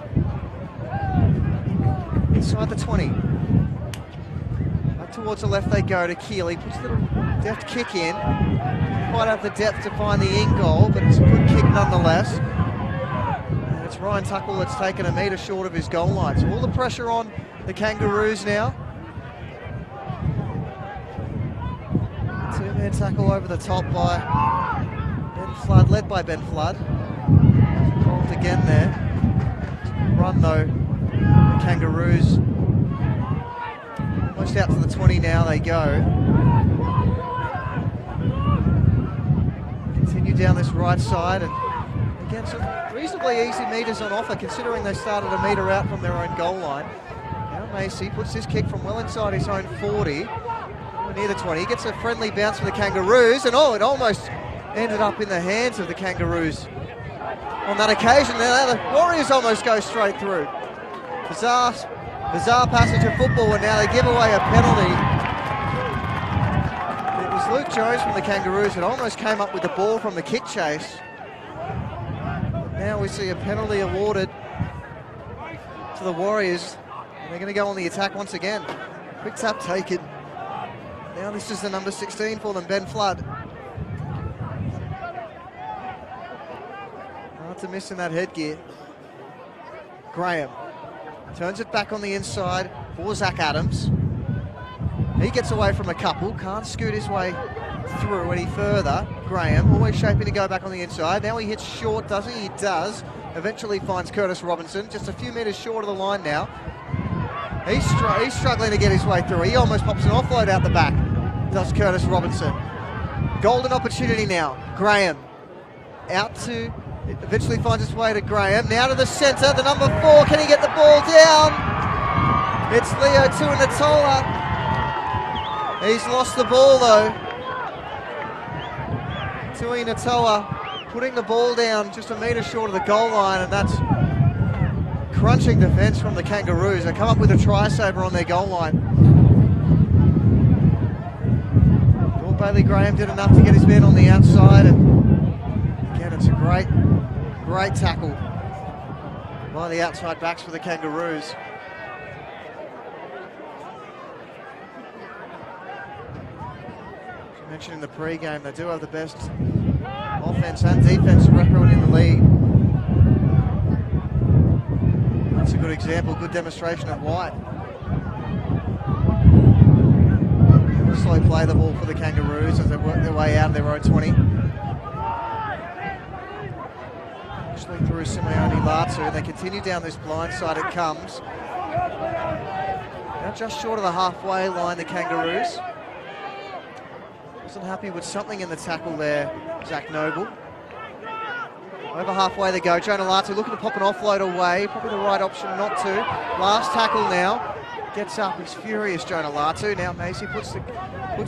Inside the 20. Back towards the left they go to Keeley. Puts a little deft kick in. Quite have the depth to find the in goal, but it's a good kick nonetheless. And it's Ryan Tuckle that's taken a metre short of his goal line. So all the pressure on the Kangaroos now. 2-man tackle over the top by Ben Flood, led by Ben Flood. Involved again there. Run though, the Kangaroos. Almost out to the 20 now they go. Continue down this right side, and again some reasonably easy metres on offer considering they started a metre out from their own goal line. Now Massey puts his kick from well inside his own 40, near the 20. He gets a friendly bounce for the Kangaroos, and it almost ended up in the hands of the Kangaroos on that occasion. Now the Warriors almost go straight through. Bizarre passage of football, and now they give away a penalty. It was Luke Jones from the Kangaroos that almost came up with the ball from the kick chase. But now we see a penalty awarded to the Warriors. And they're going to go on the attack once again. Quick tap taken. Now this is the number 16 for them, Ben Flood. Hard to miss in that headgear. Graham turns it back on the inside for Zach Adams. He gets away from a couple, can't scoot his way through any further. Graham always shaping to go back on the inside. Now he hits short, does he? He does. Eventually finds Curtis Robertson, just a few metres short of the line now. He's struggling to get his way through. He almost pops an offload out the back, does Curtis Robertson. Golden opportunity now. Graham out to, it eventually finds its way to Graham. Now to the centre, the number 4. Can he get the ball down? It's Leo Tuinatola. He's lost the ball though. Tuinatola putting the ball down just a metre short of the goal line, and that's crunching defence from the Kangaroos. They come up with a try saver on their goal line. Paul Bailey Graham did enough to get his man on the outside, and again it's a great tackle by the outside backs for the Kangaroos. As I mentioned in the pre-game, they do have the best offence and defence record in the league. That's a good example, good demonstration of why. Slow play the ball for the Kangaroos as they work their way out of their own 20. Actually through Simeone Latu, they continue down this blind side, it comes. Now just short of the halfway line, the Kangaroos. Wasn't happy with something in the tackle there, Zach Noble. Over halfway they go. Jonah Latu looking to pop an offload away. Probably the right option not to. Last tackle now. Gets up. He's furious, Jonah Latu. Now Massey puts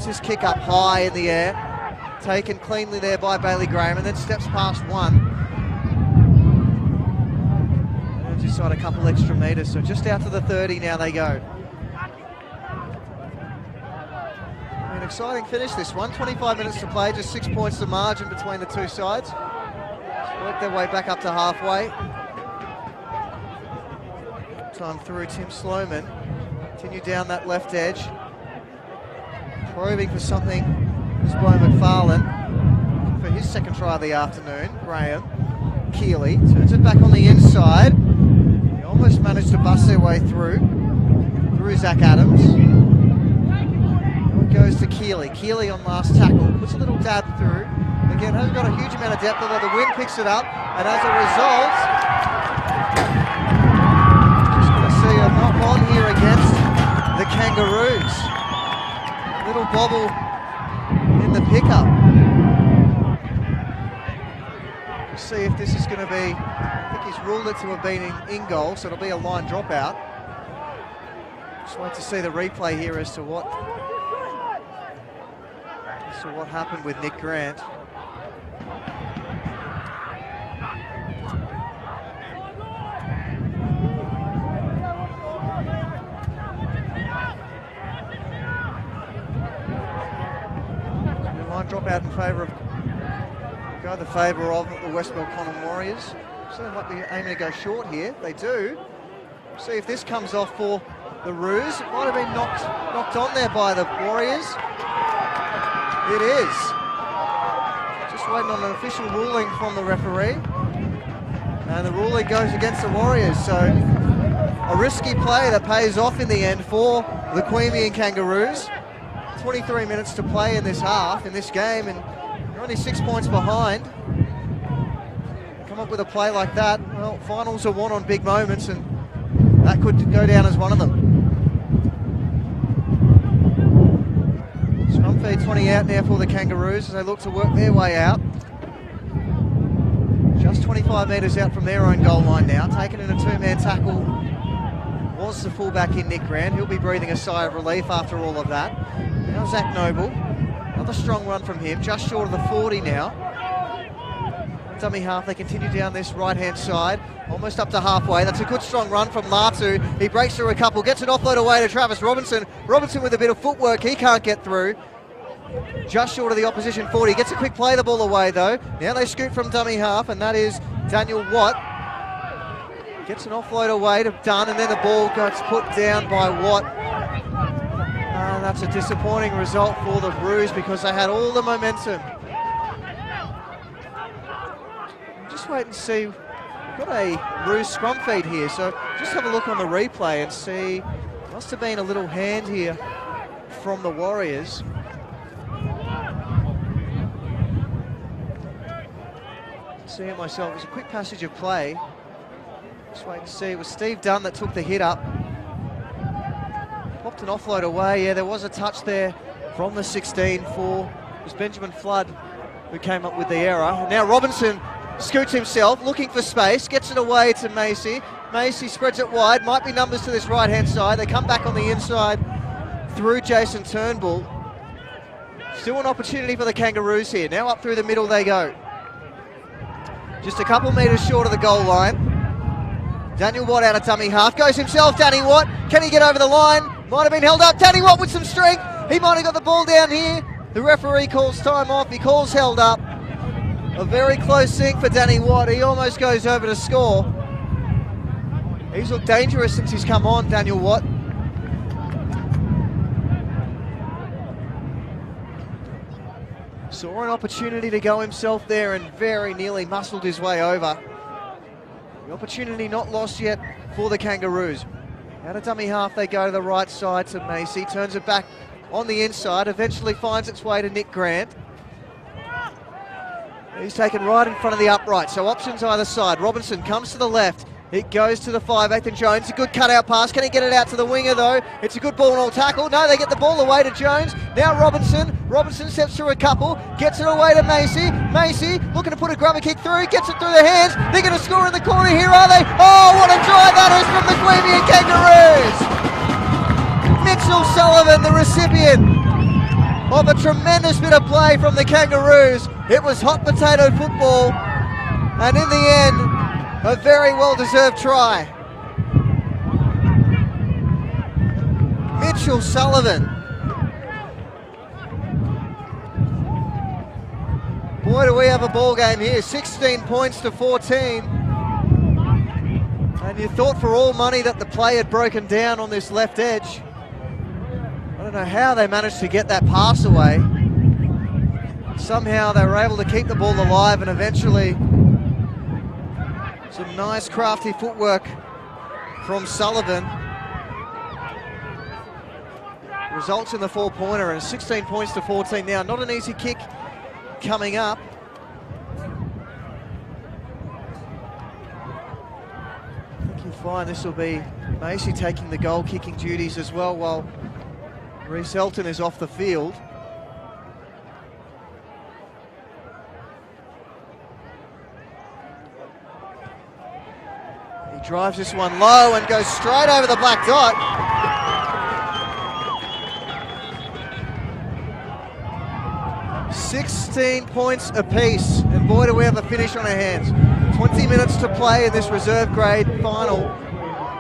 his kick up high in the air. Taken cleanly there by Bailey Graham and then steps past one. And inside a couple extra metres. So just out to the 30 now they go. An exciting finish this one. 25 minutes to play. Just 6 points to margin between the two sides. Work their way back up to halfway. Time through Tim Sloman. Continue down that left edge. Probing for something is Bo McFarlane. For his second try of the afternoon. Graham. Keeley turns it back on the inside. He almost managed to bust their way through Zach Adams. Now it goes to Keeley. Keeley on last tackle. Puts a little dab through. Again, hasn't got a huge amount of depth, although the wind picks it up, and as a result, just going to see a knock on here against the Kangaroos. Little bobble in the pickup. We'll see if this is going to be, I think he's ruled it to have been in goal, so it'll be a line dropout. Just wait to see the replay here as to what happened with Nick Grant. Line drop out in favour of the West Belconnen Warriors. So they might be aiming to go short here. They do. See if this comes off for the Roos. It might have been knocked on there by the Warriors. It is. Just waiting on an official ruling from the referee. And the ruling goes against the Warriors. So a risky play that pays off in the end for the Queanbeyan Kangaroos. 23 minutes to play in this half, in this game, and you're only 6 points behind. Come up with a play like that, well, finals are won on big moments, and that could go down as one of them. Scrum feed 20 out now for the Kangaroos as they look to work their way out. Just 25 metres out from their own goal line now, taken in a two-man tackle was the fullback in Nick Grant. He'll be breathing a sigh of relief after all of that. Now Zach Noble, another strong run from him, just short of the 40 now. Dummy half, they continue down this right-hand side, almost up to halfway. That's a good strong run from Latu. He breaks through a couple, gets an offload away to Travis Robertson. Robertson with a bit of footwork, he can't get through. Just short of the opposition 40, gets a quick play the ball away though. Now they scoot from dummy half, and that is Daniel Watt. Gets an offload away to Dunn, and then the ball gets put down by Watt. That's a disappointing result for the Roos because they had all the momentum. Just wait and see. We've got a Roos scrum feed here, so just have a look on the replay and see. Must have been a little hand here from the Warriors. See it myself. It was a quick passage of play. Just wait and see. It was Steve Dunn that took the hit up. Popped an offload away. Yeah, there was a touch there from the 16 for it was Benjamin Flood who came up with the error. Now Robinson scoots himself, looking for space, gets it away to Massey. Massey spreads it wide. Might be numbers to this right-hand side. They come back on the inside through Jason Turnbull. Still an opportunity for the Kangaroos here. Now up through the middle they go. Just a couple metres short of the goal line. Daniel Watt out of dummy half. Goes himself, Danny Watt. Can he get over the line? Might have been held up. Danny Watt with some strength. He might have got the ball down here. The referee calls time off. He calls held up. A very close sink for Danny Watt. He almost goes over to score. He's looked dangerous since he's come on, Daniel Watt. Saw an opportunity to go himself there and very nearly muscled his way over. The opportunity not lost yet for the Kangaroos. Out of dummy half they go to the right side to Massey. Turns it back on the inside. Eventually finds its way to Nick Grant. He's taken right in front of the upright. So options either side. Robinson comes to the left. It goes to the 5'8", and Jones, a good cutout pass. Can he get it out to the winger though? It's a good ball and all tackle. No, they get the ball away to Jones. Now Robertson. Robertson steps through a couple, gets it away to Massey. Massey looking to put a grubber kick through, gets it through the hands. They're going to score in the corner here, are they? Oh, what a try that is from the Queanbeyan Kangaroos! Mitchell Sullivan, the recipient of a tremendous bit of play from the Kangaroos. It was hot potato football, and in the end, a very well-deserved try. Mitchell Sullivan. Boy, do we have a ball game here. 16 points to 14. And you thought for all money that the play had broken down on this left edge. I don't know how they managed to get that pass away. Somehow they were able to keep the ball alive, and eventually some nice crafty footwork from Sullivan results in the 4-pointer, and 16 points to 14 now. Not an easy kick coming up. I think you'll find this will be Massey taking the goal kicking duties as well, while Roos is off the field. He drives this one low and goes straight over the black dot. 16 points apiece, and boy do we have a finish on our hands. 20 minutes to play in this reserve grade final.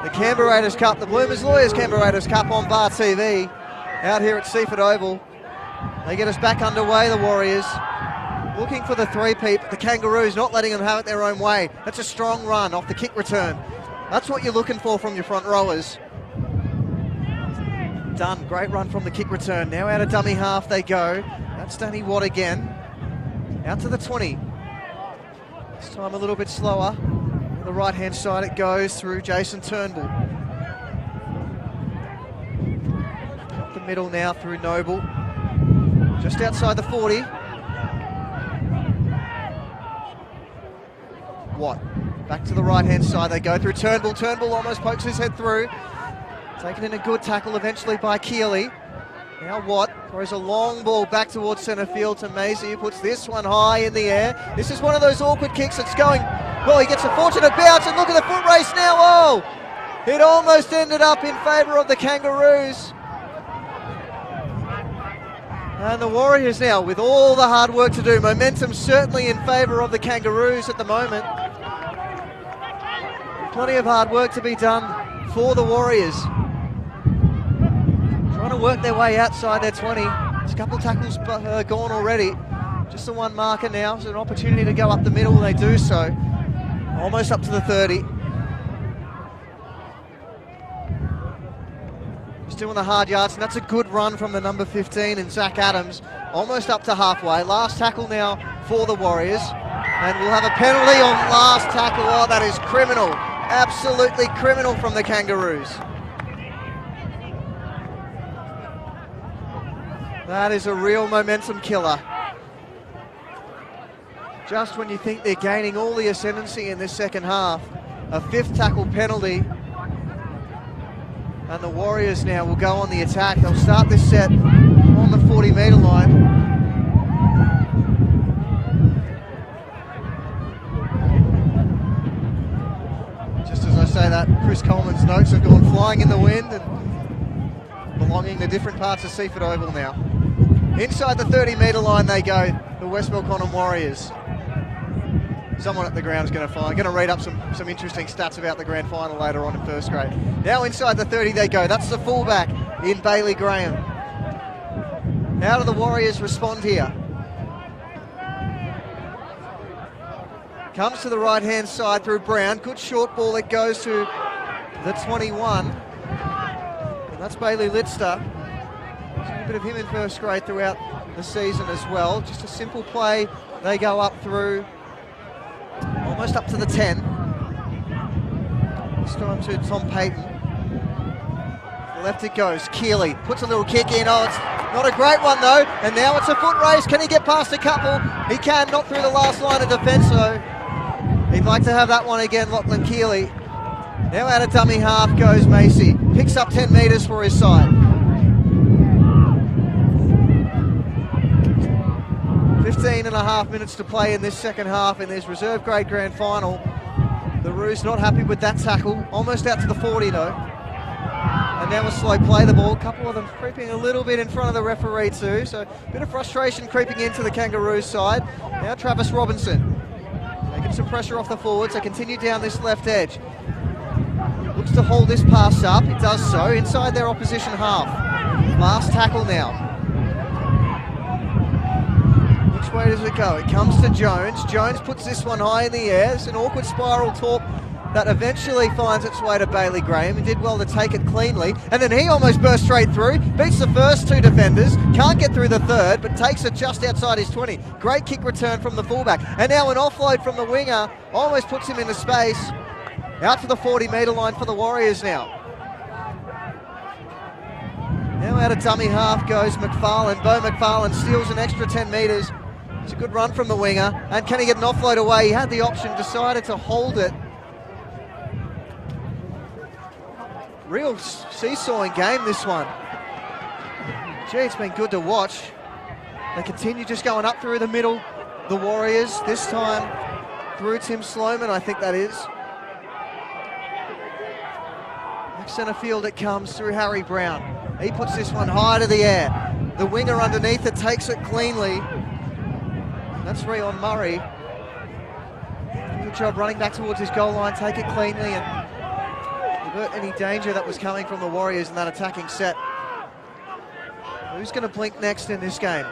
The Canberra Cup, the Bloomers Lawyers Canberra Cup on Bar TV, out here at Seaford Oval. They get us back underway, the Warriors. Looking for the three-peat, but the Kangaroos not letting them have it their own way. That's a strong run off the kick return. That's what you're looking for from your front rowers. Done, great run from the kick return. Now out of dummy half they go. That's Danny Watt again. Out to the 20. This time a little bit slower. On the right-hand side it goes through Jason Turnbull. Up the middle now through Noble. Just outside the 40. Watt. Back to the right-hand side they go through Turnbull. Turnbull almost pokes his head through. Taken in a good tackle eventually by Keeley. Now Watt throws a long ball back towards centre field to Massey, who puts this one high in the air. This is one of those awkward kicks that's going, well, he gets a fortunate bounce, and look at the foot race now. Oh, it almost ended up in favour of the Kangaroos. And the Warriors now, with all the hard work to do, momentum certainly in favour of the Kangaroos at the moment. Plenty of hard work to be done for the Warriors. Trying to work their way outside their 20. There's a couple of tackles gone already. Just the one marker now. So an opportunity to go up the middle, and they do so. Almost up to the 30. Just doing the hard yards, and that's a good run from the number 15 in Zach Adams. Almost up to halfway. Last tackle now for the Warriors. And we'll have a penalty on last tackle. Oh, that is criminal. Absolutely criminal from the Kangaroos. That is a real momentum killer. Just when you think they're gaining all the ascendancy in this second half, a fifth tackle penalty. And the Warriors now will go on the attack. They'll start this set on the 40-metre line. Just as I say that, Chris Coleman's notes have gone flying in the wind and belonging to different parts of Seaford Oval now. Inside the 30-metre line they go, the West Belconnen Warriors. Someone at the ground is going to read up some interesting stats about the grand final later on in first grade. Now inside the 30 they go. That's the fullback in Bailey Graham. How do the Warriors respond here? Comes to the right-hand side through Brown. Good short ball that goes to the 21. And that's Bailey Litster. A bit of him in first grade throughout the season as well. Just a simple play. They go up through, almost up to the 10. This time to Tom Payton. Left it goes. Keeley puts a little kick in. Oh, it's not a great one though. And now it's a foot race. Can he get past a couple? He can, not through the last line of defence though. He'd like to have that one again, Lachlan Keeley. Now out of dummy half goes Massey. Picks up 10 metres for his side. 15.5 minutes to play in this second half in this reserve grade grand final. The Roos not happy with that tackle. Almost out to the 40 though. And now a slow play the ball. A couple of them creeping a little bit in front of the referee too. So a bit of frustration creeping into the Kangaroos side. Now Travis Robertson taking some pressure off the forwards. They continue down this left edge. Looks to hold this pass up. He does so inside their opposition half. Last tackle now. Which way does it go? It comes to Jones. Jones puts this one high in the air. It's an awkward spiral talk that eventually finds its way to Bailey Graham. He did well to take it cleanly. And then he almost burst straight through. Beats the first two defenders. Can't get through the third, but takes it just outside his 20. Great kick return from the fullback. And now an offload from the winger. Almost puts him into space. Out to the 40-metre line for the Warriors now. Now out of dummy half goes McFarlane. Bo McFarlane steals an extra 10 metres. It's a good run from the winger. And can he get an offload away? He had the option, decided to hold it. Real seesawing game, this one. Gee, it's been good to watch. They continue just going up through the middle. The Warriors, this time through Tim Sloman, I think that is. Back centre field it comes through Harry Brown. He puts this one high to the air. The winger underneath it takes it cleanly. That's Rion Murray. Good job running back towards his goal line, take it cleanly and avert any danger that was coming from the Warriors in that attacking set. Who's going to blink next in this game?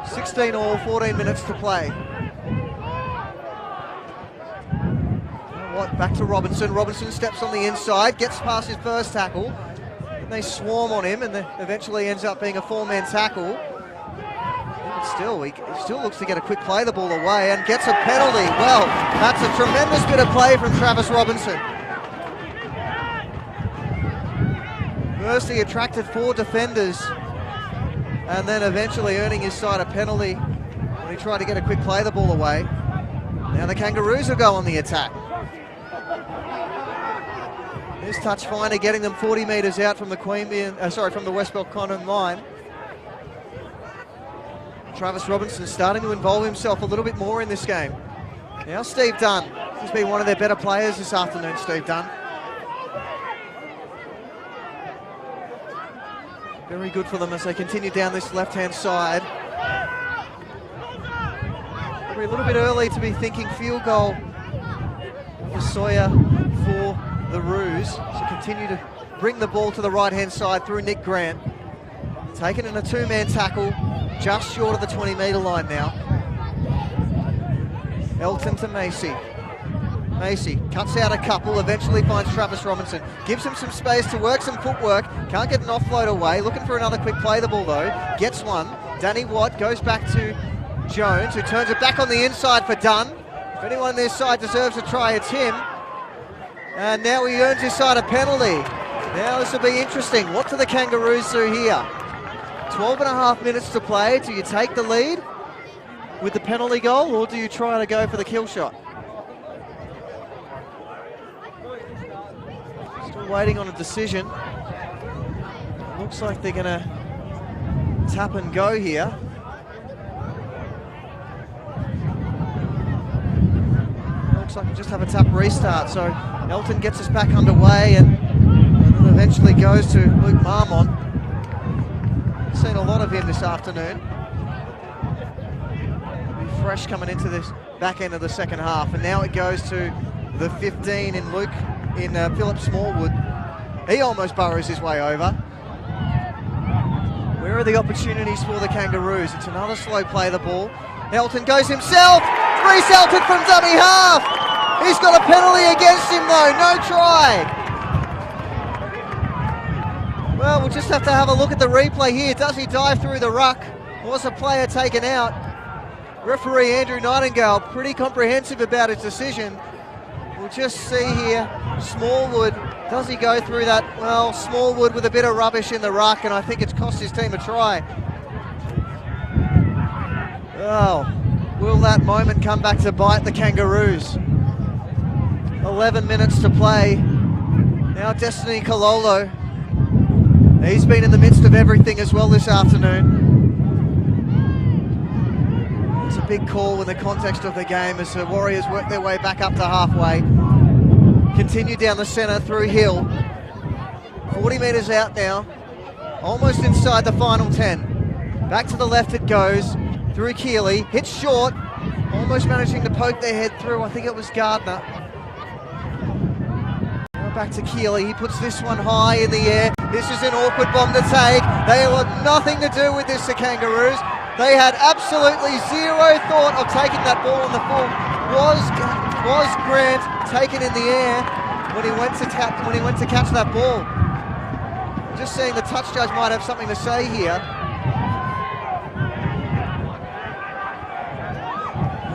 16 all, 14 minutes to play. Back to Robinson. Robinson steps on the inside, gets past his first tackle. And they swarm on him and eventually ends up being a four-man tackle. But still, he still looks to get a quick play the ball away and gets a penalty. Well, that's a tremendous bit of play from Travis Robinson. First he attracted 4 defenders and then eventually earning his side a penalty when he tried to get a quick play the ball away. Now the Kangaroos will go on the attack. This touch finder getting them 40 metres out from the Queanbeyan, from the West Belconnen line. Travis Robinson starting to involve himself a little bit more in this game. Now Steve Dunn. He's been one of their better players this afternoon, Steve Dunn. Very good for them as they continue down this left-hand side. Probably a little bit early to be thinking field goal for Sawyer for the Roos. So continue to bring the ball to the right-hand side through Nick Grant. Taken in a 2-man tackle, just short of the 20-metre line now. Elton to Massey. Massey cuts out a couple, eventually finds Travis Robinson. Gives him some space to work some footwork. Can't get an offload away. Looking for another quick play the ball though. Gets one. Danny Watt goes back to Jones, who turns it back on the inside for Dunn. If anyone on their side deserves a try, it's him. And now he earns his side a penalty. Now this will be interesting. What do the Kangaroos do here? 12.5 minutes to play. Do you take the lead with the penalty goal or do you try to go for the kill shot? Still waiting on a decision. Looks like they're going to tap and go here. Looks like we just have a tap restart. So Elton gets us back underway and it eventually goes to Luke Marmont. Seen a lot of him this afternoon. Be fresh coming into this back end of the second half, and now it goes to the 15 in Philip Smallwood. He almost burrows his way over. Where are the opportunities for the Kangaroos? It's another slow play the ball. Elton goes himself. Reese Elton from dummy half. He's got a penalty against him though. No try. Well, we'll just have to have a look at the replay here. Does he dive through the ruck? Was a player taken out? Referee Andrew Nightingale, pretty comprehensive about his decision. We'll just see here, Smallwood, does he go through that? Well, Smallwood with a bit of rubbish in the ruck, and I think it's cost his team a try. Oh, will that moment come back to bite the Kangaroos? 11 minutes to play. Now Destiny Kololo. He's been in the midst of everything as well this afternoon. It's a big call in the context of the game as the Warriors work their way back up to halfway. Continue down the centre through Hill. 40 metres out now. Almost inside the final 10. Back to the left it goes. Through Keeley. Hits short. Almost managing to poke their head through. I think it was Gardner. Now back to Keeley. He puts this one high in the air. This is an awkward bomb to take. They had nothing to do with this, the Kangaroos. They had absolutely zero thought of taking that ball on the full. Was Grant taken in the air when he went to catch that ball? Just seeing the touch judge might have something to say here.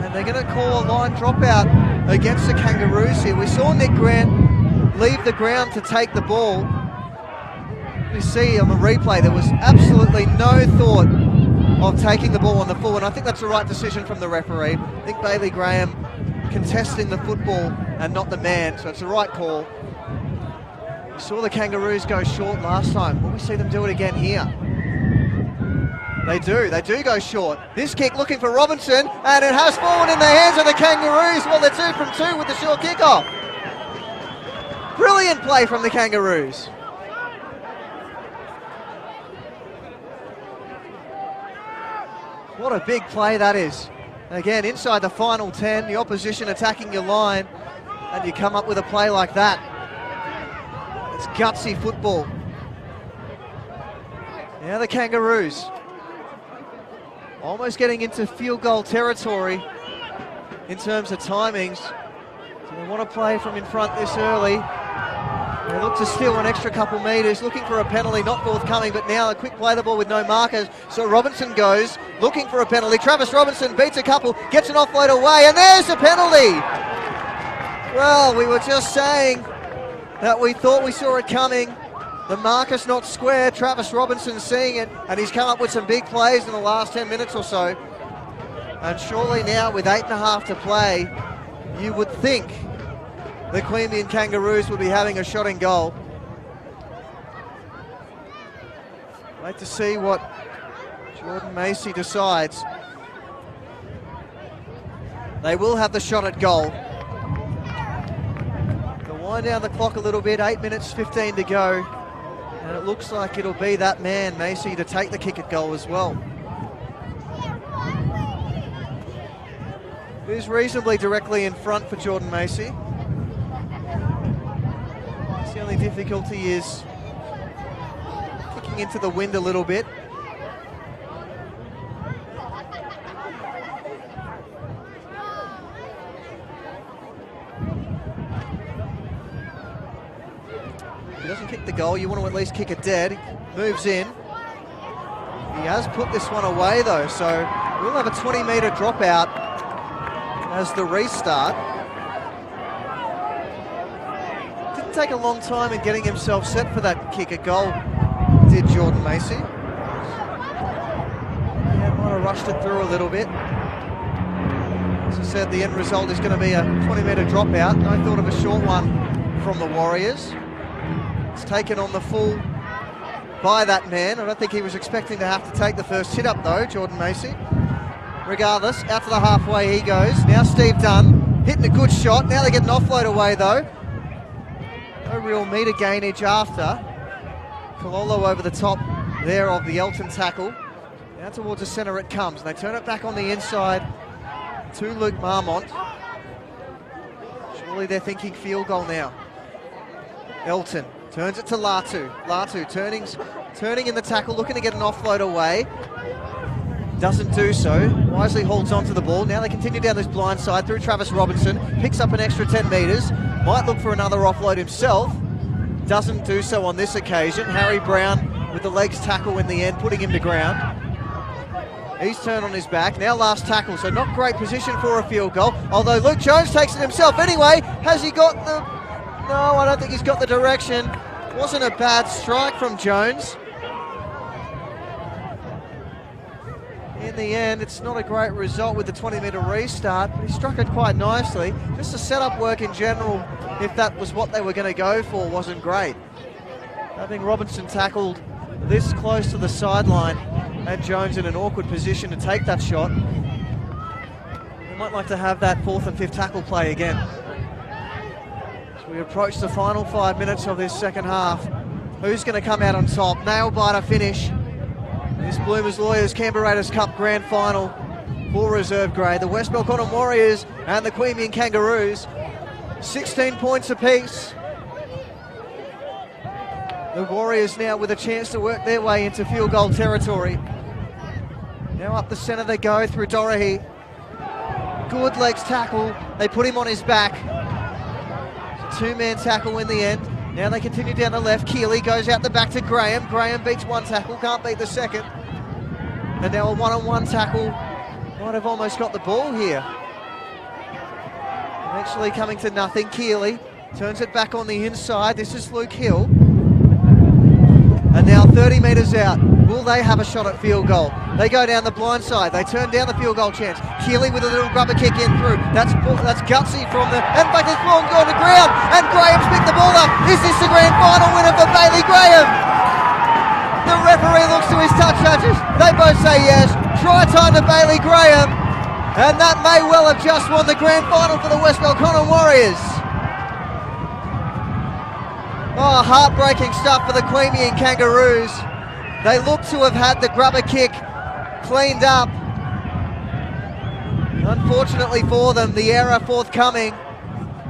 And they're going to call a line dropout against the Kangaroos here. We saw Nick Grant leave the ground to take the ball. You see on the replay there was absolutely no thought of taking the ball on the full, and I think that's the right decision from the referee. I think Bailey Graham contesting the football and not the man, so it's the right call. We saw the Kangaroos go short last time. Will we see them do it again here? They do go short. This kick looking for Robertson, and it has fallen in the hands of the Kangaroos. Well, they're 2 from 2 with the short kickoff. Brilliant play from the Kangaroos. What a big play that is. Again, inside the final 10, the opposition attacking your line, and you come up with a play like that. It's gutsy football. Now the Kangaroos almost getting into field goal territory in terms of timings. So they want to play from in front this early. They look to steal an extra couple metres, looking for a penalty, not forthcoming, but now a quick play the ball with no markers. So Robinson goes, looking for a penalty. Travis Robinson beats a couple, gets an offload away, and there's a penalty! Well, we were just saying that we thought we saw it coming. The marker's not square, Travis Robinson seeing it, and he's come up with some big plays in the last 10 minutes or so. And surely now, with 8.5 to play, you would think the Queanbeyan Kangaroos will be having a shot in goal. Wait to see what Jordan Massey decides. They will have the shot at goal. They'll wind down the clock a little bit, 8 minutes 15 to go. And it looks like it'll be that man, Massey, to take the kick at goal as well. It is reasonably directly in front for Jordan Massey. The only difficulty is kicking into the wind a little bit. If he doesn't kick the goal, you want to at least kick it dead. He moves in. He has put this one away though, so we'll have a 20-metre dropout as the restart. Didn't take a long time in getting himself set for that kick at goal, did Jordan Massey. Yeah, might have rushed it through a little bit. As I said, the end result is going to be a 20-metre dropout. No thought of a short one from the Warriors. It's taken on the full by that man. I don't think he was expecting to have to take the first hit up though, Jordan Massey. Regardless, out to the halfway he goes. Now Steve Dunn hitting a good shot. Now they get an offload away though. No real metre gainage after. Kololo over the top there of the Elton tackle. Now towards the centre it comes. They turn it back on the inside to Luke Marmont. Surely they're thinking field goal now. Elton turns it to Latu. Latu turning in the tackle, looking to get an offload away. Doesn't do so. Wisely holds on to the ball. Now they continue down this blind side through Travis Robinson. Picks up an extra 10 metres. Might look for another offload himself. Doesn't do so on this occasion. Harry Brown with the legs tackle in the end, putting him to ground. He's turned on his back. Now last tackle, so not great position for a field goal. Although Luke Jones takes it himself anyway. Has he got the... No, I don't think he's got the direction. Wasn't a bad strike from Jones. In the end, it's not a great result with the 20-metre restart, but he struck it quite nicely. Just the setup work in general, if that was what they were going to go for, wasn't great. Having Robertson tackled this close to the sideline and Jones in an awkward position to take that shot. We might like to have that 4th and 5th tackle play again. As we approach the final 5 minutes of this second half, who's going to come out on top? Nail-biter finish. This Bloomers Lawyers Canberra Cup Grand Final for reserve grade. The West Belconnen Warriors and the Queanbeyan Kangaroos, 16 points apiece. The Warriors now with a chance to work their way into field goal territory. Now up the centre they go through Dorahy. Good legs tackle. They put him on his back. It's a two-man tackle in the end. Now they continue down the left. Keeley goes out the back to Graham. Graham beats one tackle, can't beat the second. And now a one-on-one tackle. Might have almost got the ball here. Eventually coming to nothing. Keeley turns it back on the inside. This is Luke Hill. And now 30 metres out. Will they have a shot at field goal? They go down the blind side. They turn down the field goal chance. Keeley with a little grubber kick in through. That's gutsy from the... In fact, it's ball gone to ground. And Graham's picked the ball up. Is this the grand final winner for Bailey Graham? The referee looks to his touch judges. They both say yes. Try time to Bailey Graham. And that may well have just won the grand final for the West Belconnen Warriors. Oh, heartbreaking stuff for the Queanbeyan Kangaroos. They look to have had the grubber kick cleaned up. Unfortunately for them, the error forthcoming.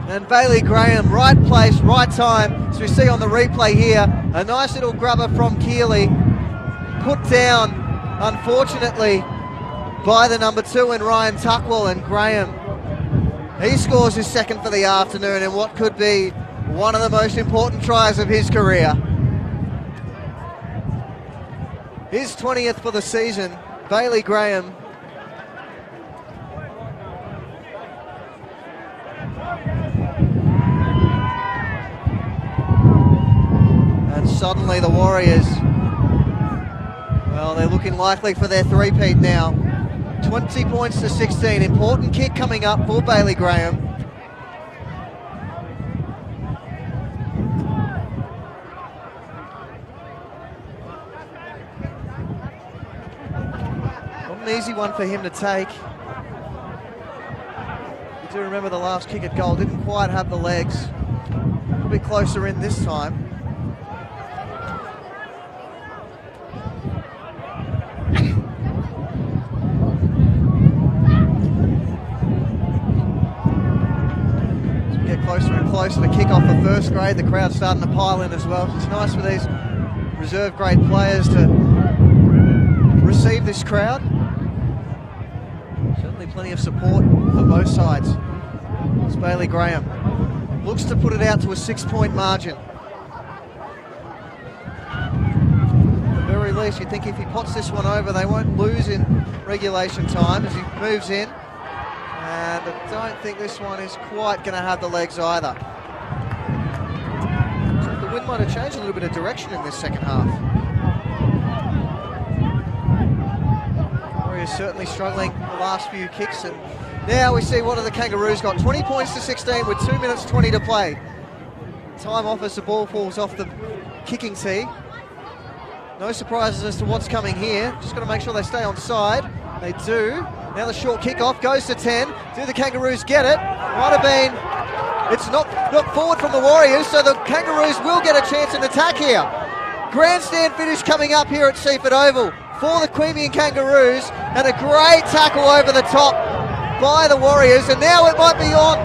And Bailey Graham, right place, right time. As we see on the replay here, a nice little grubber from Keeley. Put down, unfortunately, by the number 2 in Ryan Tuckwell, and Graham. He scores his second for the afternoon in what could be one of the most important tries of his career. His 20th for the season, Bailey Graham. And suddenly the Warriors, well, they're looking likely for their three-peat now. 20 points to 16. Important kick coming up for Bailey Graham. Not an easy one for him to take. You do remember the last kick at goal didn't quite have the legs. A bit closer in this time. Closer and closer to kick off for first grade. The crowd's starting to pile in as well. It's nice for these reserve grade players to receive this crowd. Certainly plenty of support for both sides. It's Bailey Graham. Looks to put it out to a 6-point margin. At the very least, you think if he pots this one over, they won't lose in regulation time as he moves in. And I don't think this one is quite going to have the legs either. So the wind might have changed a little bit of direction in this second half. Warriors certainly struggling the last few kicks. And now we see what have the Kangaroos got. 20 points to 16 with 2 minutes 20 to play. Time off as the ball falls off the kicking tee. No surprises as to what's coming here. Just got to make sure they stay on side. They do. Now the short kickoff goes to 10. Do the Kangaroos get it? Might have been. It's not forward from the Warriors, so the Kangaroos will get a chance in attack here. Grandstand finish coming up here at Seaford Oval for the Queanbeyan Kangaroos, and a great tackle over the top by the Warriors, and now it might be on.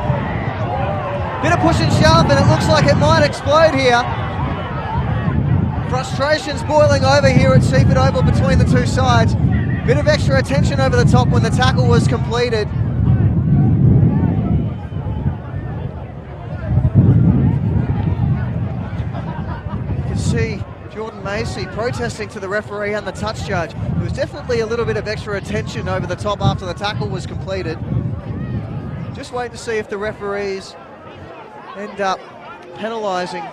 Bit of push and shove, and it looks like it might explode here. Frustration's boiling over here at Seaford Oval between the two sides. Bit of extra attention over the top when the tackle was completed. You can see Jordan Massey protesting to the referee and the touch judge. There was definitely a little bit of extra attention over the top after the tackle was completed. Just wait to see if the referees end up penalising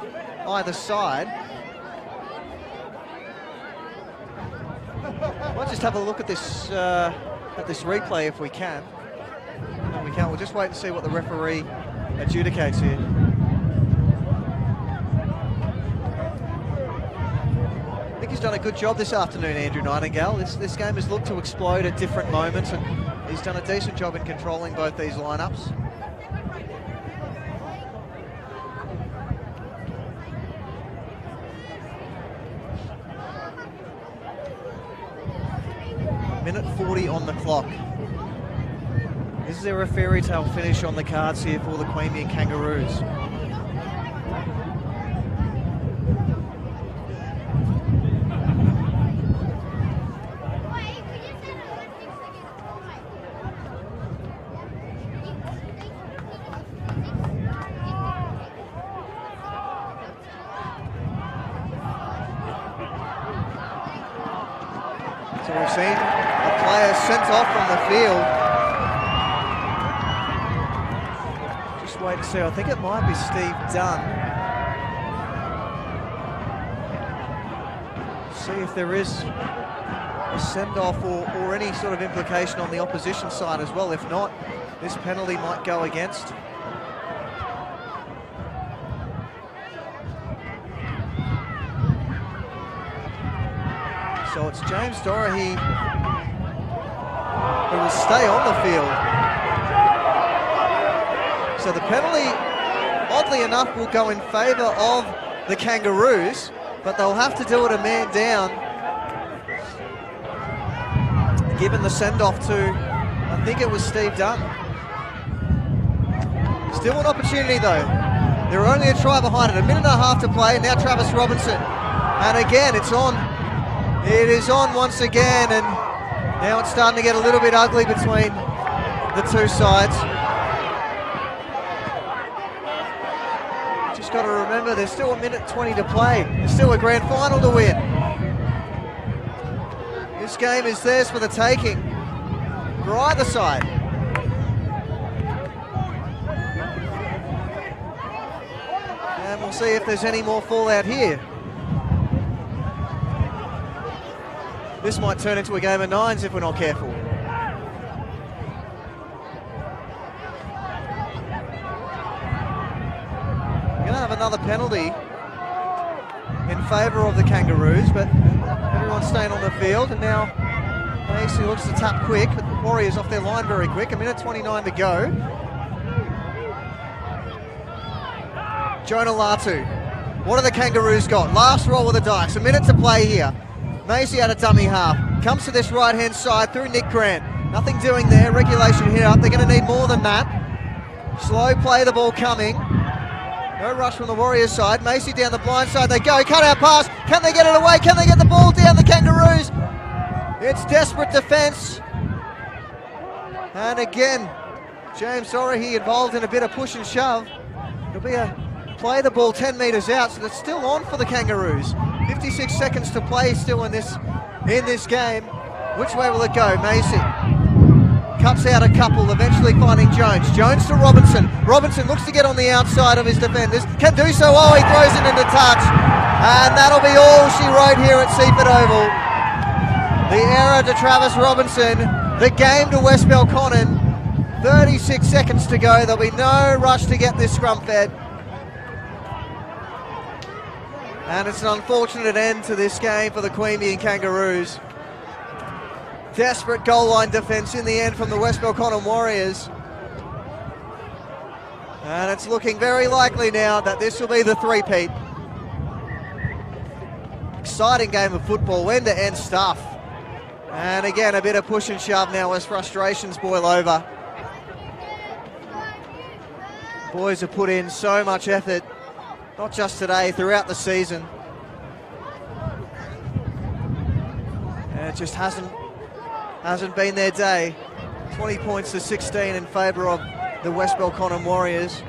either side. Might just have a look at this replay if we can. If we can, we'll just wait and see what the referee adjudicates here. I think he's done a good job this afternoon, Andrew Nightingale. This game has looked to explode at different moments, and he's done a decent job in controlling both these lineups. Minute 40 on the clock. Is there a fairy tale finish on the cards here for the Queanbeyan Kangaroos? So we've seen a player sent off from the field. Just wait to see. I think it might be Steve Dunn. See if there is a send-off or any sort of implication on the opposition side as well. If not, this penalty might go against. So it's James Dorahy who will stay on the field. So the penalty, oddly enough, will go in favour of the Kangaroos, but they'll have to do it a man down, given the send-off to, I think it was Steve Dunn. Still an opportunity though. They're only a try behind it, a minute and a half to play, and now Travis Robinson. And again, it's on. It is on once again, and now it's starting to get a little bit ugly between the two sides. Just got to remember, there's still a minute 20 to play. There's still a grand final to win. This game is theirs for the taking, for either side. And we'll see if there's any more fallout here. This might turn into a game of nines if we're not careful. We're going to have another penalty in favour of the Kangaroos, but everyone's staying on the field, and now Massey looks to tap quick, but the Warriors off their line very quick. A minute 29 to go. Jonah Latu. What have the Kangaroos got? Last roll with the dice. A minute to play here. Massey out of dummy half. Comes to this right-hand side through Nick Grant. Nothing doing there. Regulation hit up. They're going to need more than that. Slow play, the ball coming. No rush from the Warriors side. Massey down the blind side. They go. Cut out pass. Can they get it away? Can they get the ball down, the Kangaroos? It's desperate defence. And again, James Dorahy involved in a bit of push and shove. It'll be a play the ball 10 metres out, so it's still on for the Kangaroos. 56 seconds to play still in this game. Which way will it go? Massey cuts out a couple, eventually finding Jones. Jones to Robertson. Robertson looks to get on the outside of his defenders. Can do so. Oh, he throws it into touch. And that'll be all she wrote here at Seaford Oval. The error to Travis Robinson. The game to West Belconnen. 36 seconds to go. There'll be no rush to get this scrum fed. And it's an unfortunate end to this game for the Queanbeyan Kangaroos. Desperate goal line defence in the end from the West Belconnen Warriors. And it's looking very likely now that this will be the three-peat. Exciting game of football, end-to-end stuff. And again, a bit of push and shove now as frustrations boil over. Boys have put in so much effort. Not just today, throughout the season. And it just hasn't been their day. 20 points to 16 in favour of the West Belconnen Warriors.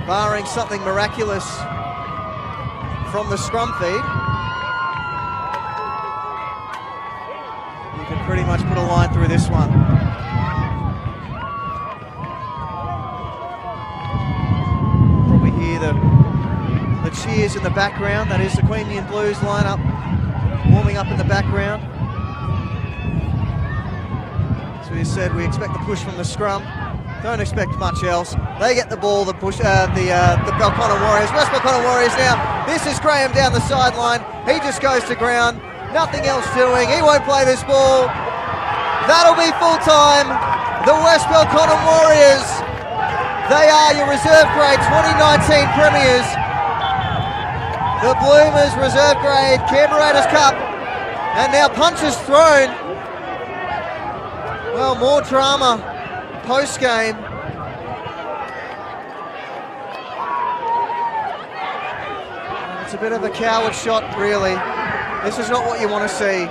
Barring something miraculous from the scrum feed, you can pretty much put a line through this one. Probably hear the cheers in the background. That is the Queanbeyan Blues lineup warming up in the background. said, we expect the push from the scrum. Don't expect much else. They get the ball, the push, the Belconnen Warriors. West Belconnen Warriors now. This is Graham down the sideline. He just goes to ground. Nothing else doing. He won't play this ball. That'll be full time. The West Belconnen Warriors. They are your reserve grade 2019 premiers. The Bloomers reserve grade Canberra Cup. And now punches thrown. Well, more drama post-game. It's a bit of a coward shot, really. This is not what you want to see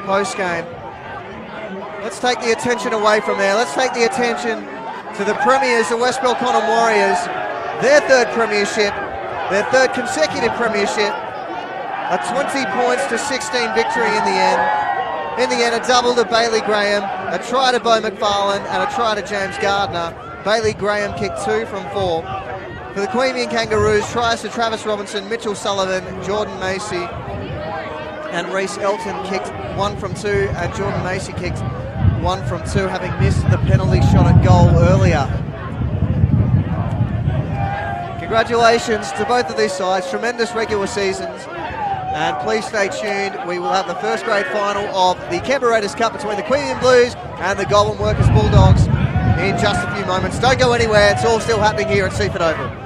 post-game. Let's take the attention away from there. Let's take the attention to the premiers, the West Belconnen Warriors. Their third premiership, their third consecutive premiership. A 20 points to 16 victory in the end. In the end, a double to Bailey Graham, a try to Beau McFarlane, and a try to James Gardner. Bailey Graham kicked 2 from 4. For the Queanbeyan Kangaroos, tries to Travis Robertson, Mitchell Sullivan, Jordan Massey, and Reese Elton kicked 1 from 2, and Jordan Massey kicked 1 from 2, having missed the penalty shot at goal earlier. Congratulations to both of these sides, tremendous regular seasons. And please stay tuned. We will have the first grade final of the Canberra Cup between the Queanbeyan Blues and the Goulburn Workers Bulldogs in just a few moments. Don't go anywhere. It's all still happening here at Seaford Oval.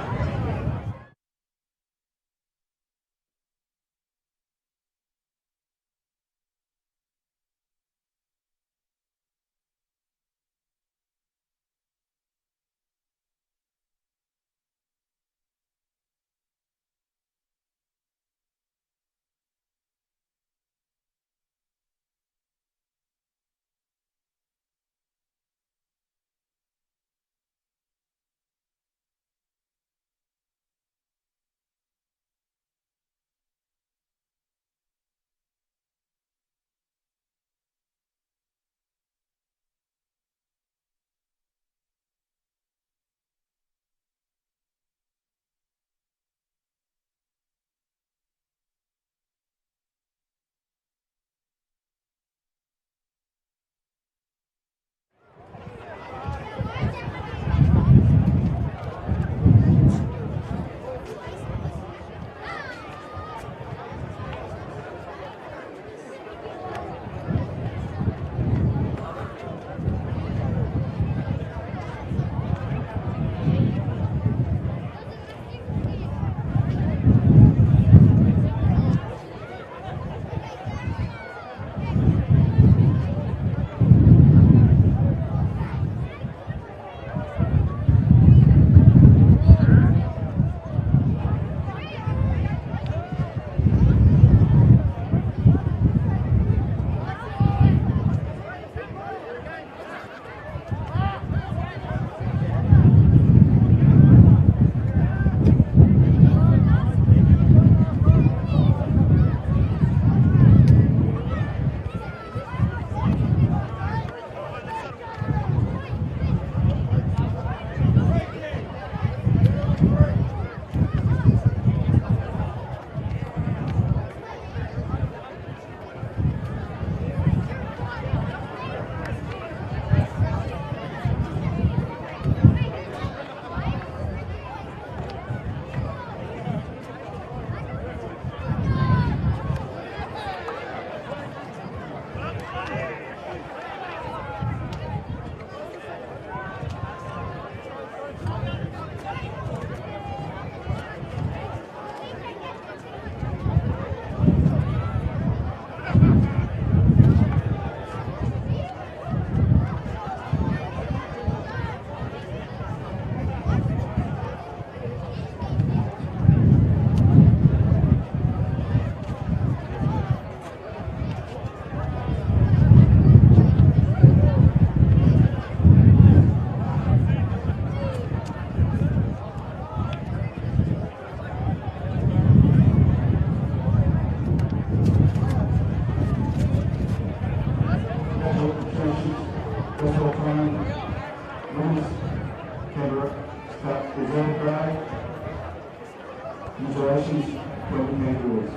Congratulations from the Kangaroos.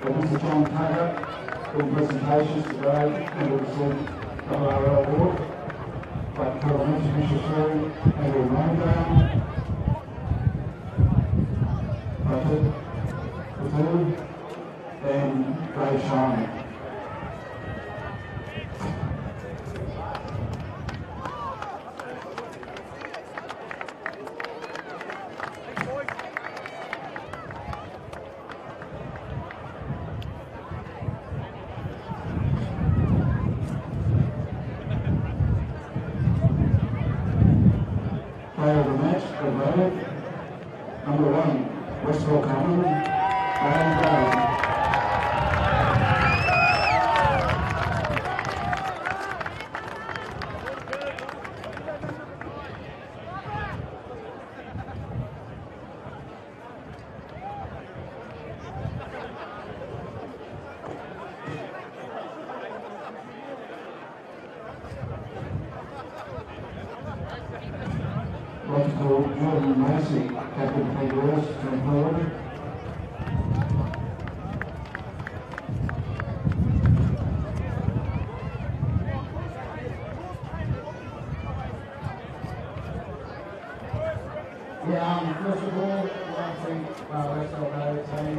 Mr. John Taggart. In presentations today, we will receive WRL award. But for Mr. Sherry, Andrew Queanbeyan, and Ray Shine. Player of the match, voted number 1, West Belconnen, Brown. Massey, captain of Kangaroos, come forward. Yeah, first of all, I'd like to thank West Australia team.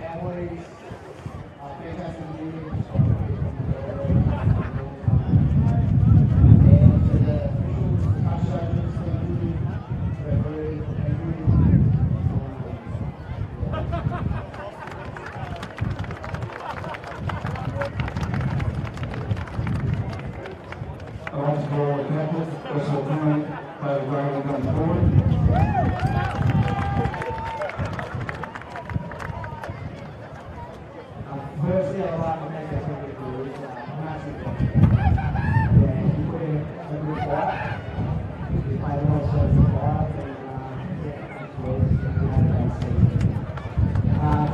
Families, fantastic meetings. Firstly, I'd like to thank our Kangaroos. Massive he put in a good fight. He played a lot of self-fight and absolutely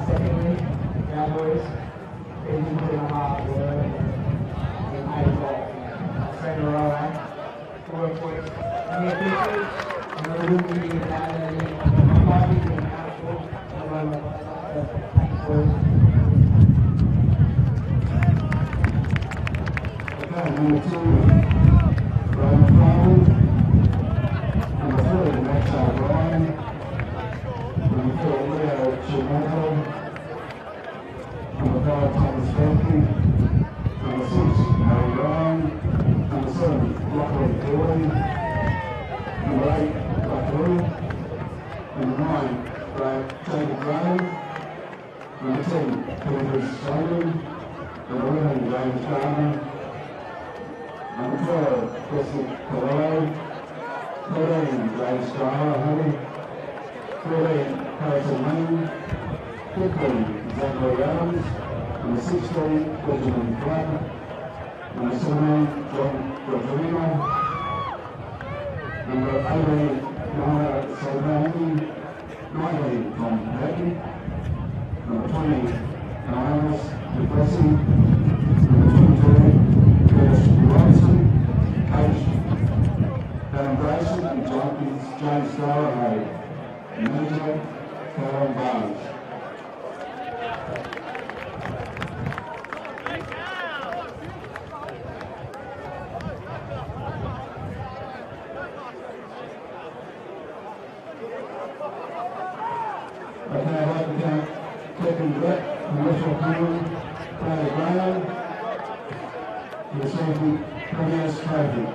secondly, Cowboys, he did put in a hard work and he made it off. Straight around, work quick. And he pictures, and they wouldn't be in that, and he might be in Number 2, Brian McConnell. Number 3, Max O'Brien. Number 4, Leo Chimato. Number 5, Thomas Bentley. Number 6, Harry Ryan. Number 7, Lachlan Kelly. Number 8, Buckaroo. Number 9, Jacob Graham. Number 10, Peter Sullivan. Number 11, James Gardner. Number 12, Jesse Colorado. 13, James Gardner, 14, Harrison Lane. 15, Zachary Adams. Number 16, Benjamin Clark. Number 17, John Rodriguez. Number 18, Noah Sullivan. 19, Tom Hackey. Number 20, Anonymous Duplessis. Number 22, Robertson, coach Adam Grayson and James Sullivan, manager Karen Barnes. Okay, I'd like to count Kevin Brett, commercial panel, Brad Graham. You receive the Premier's Trophy.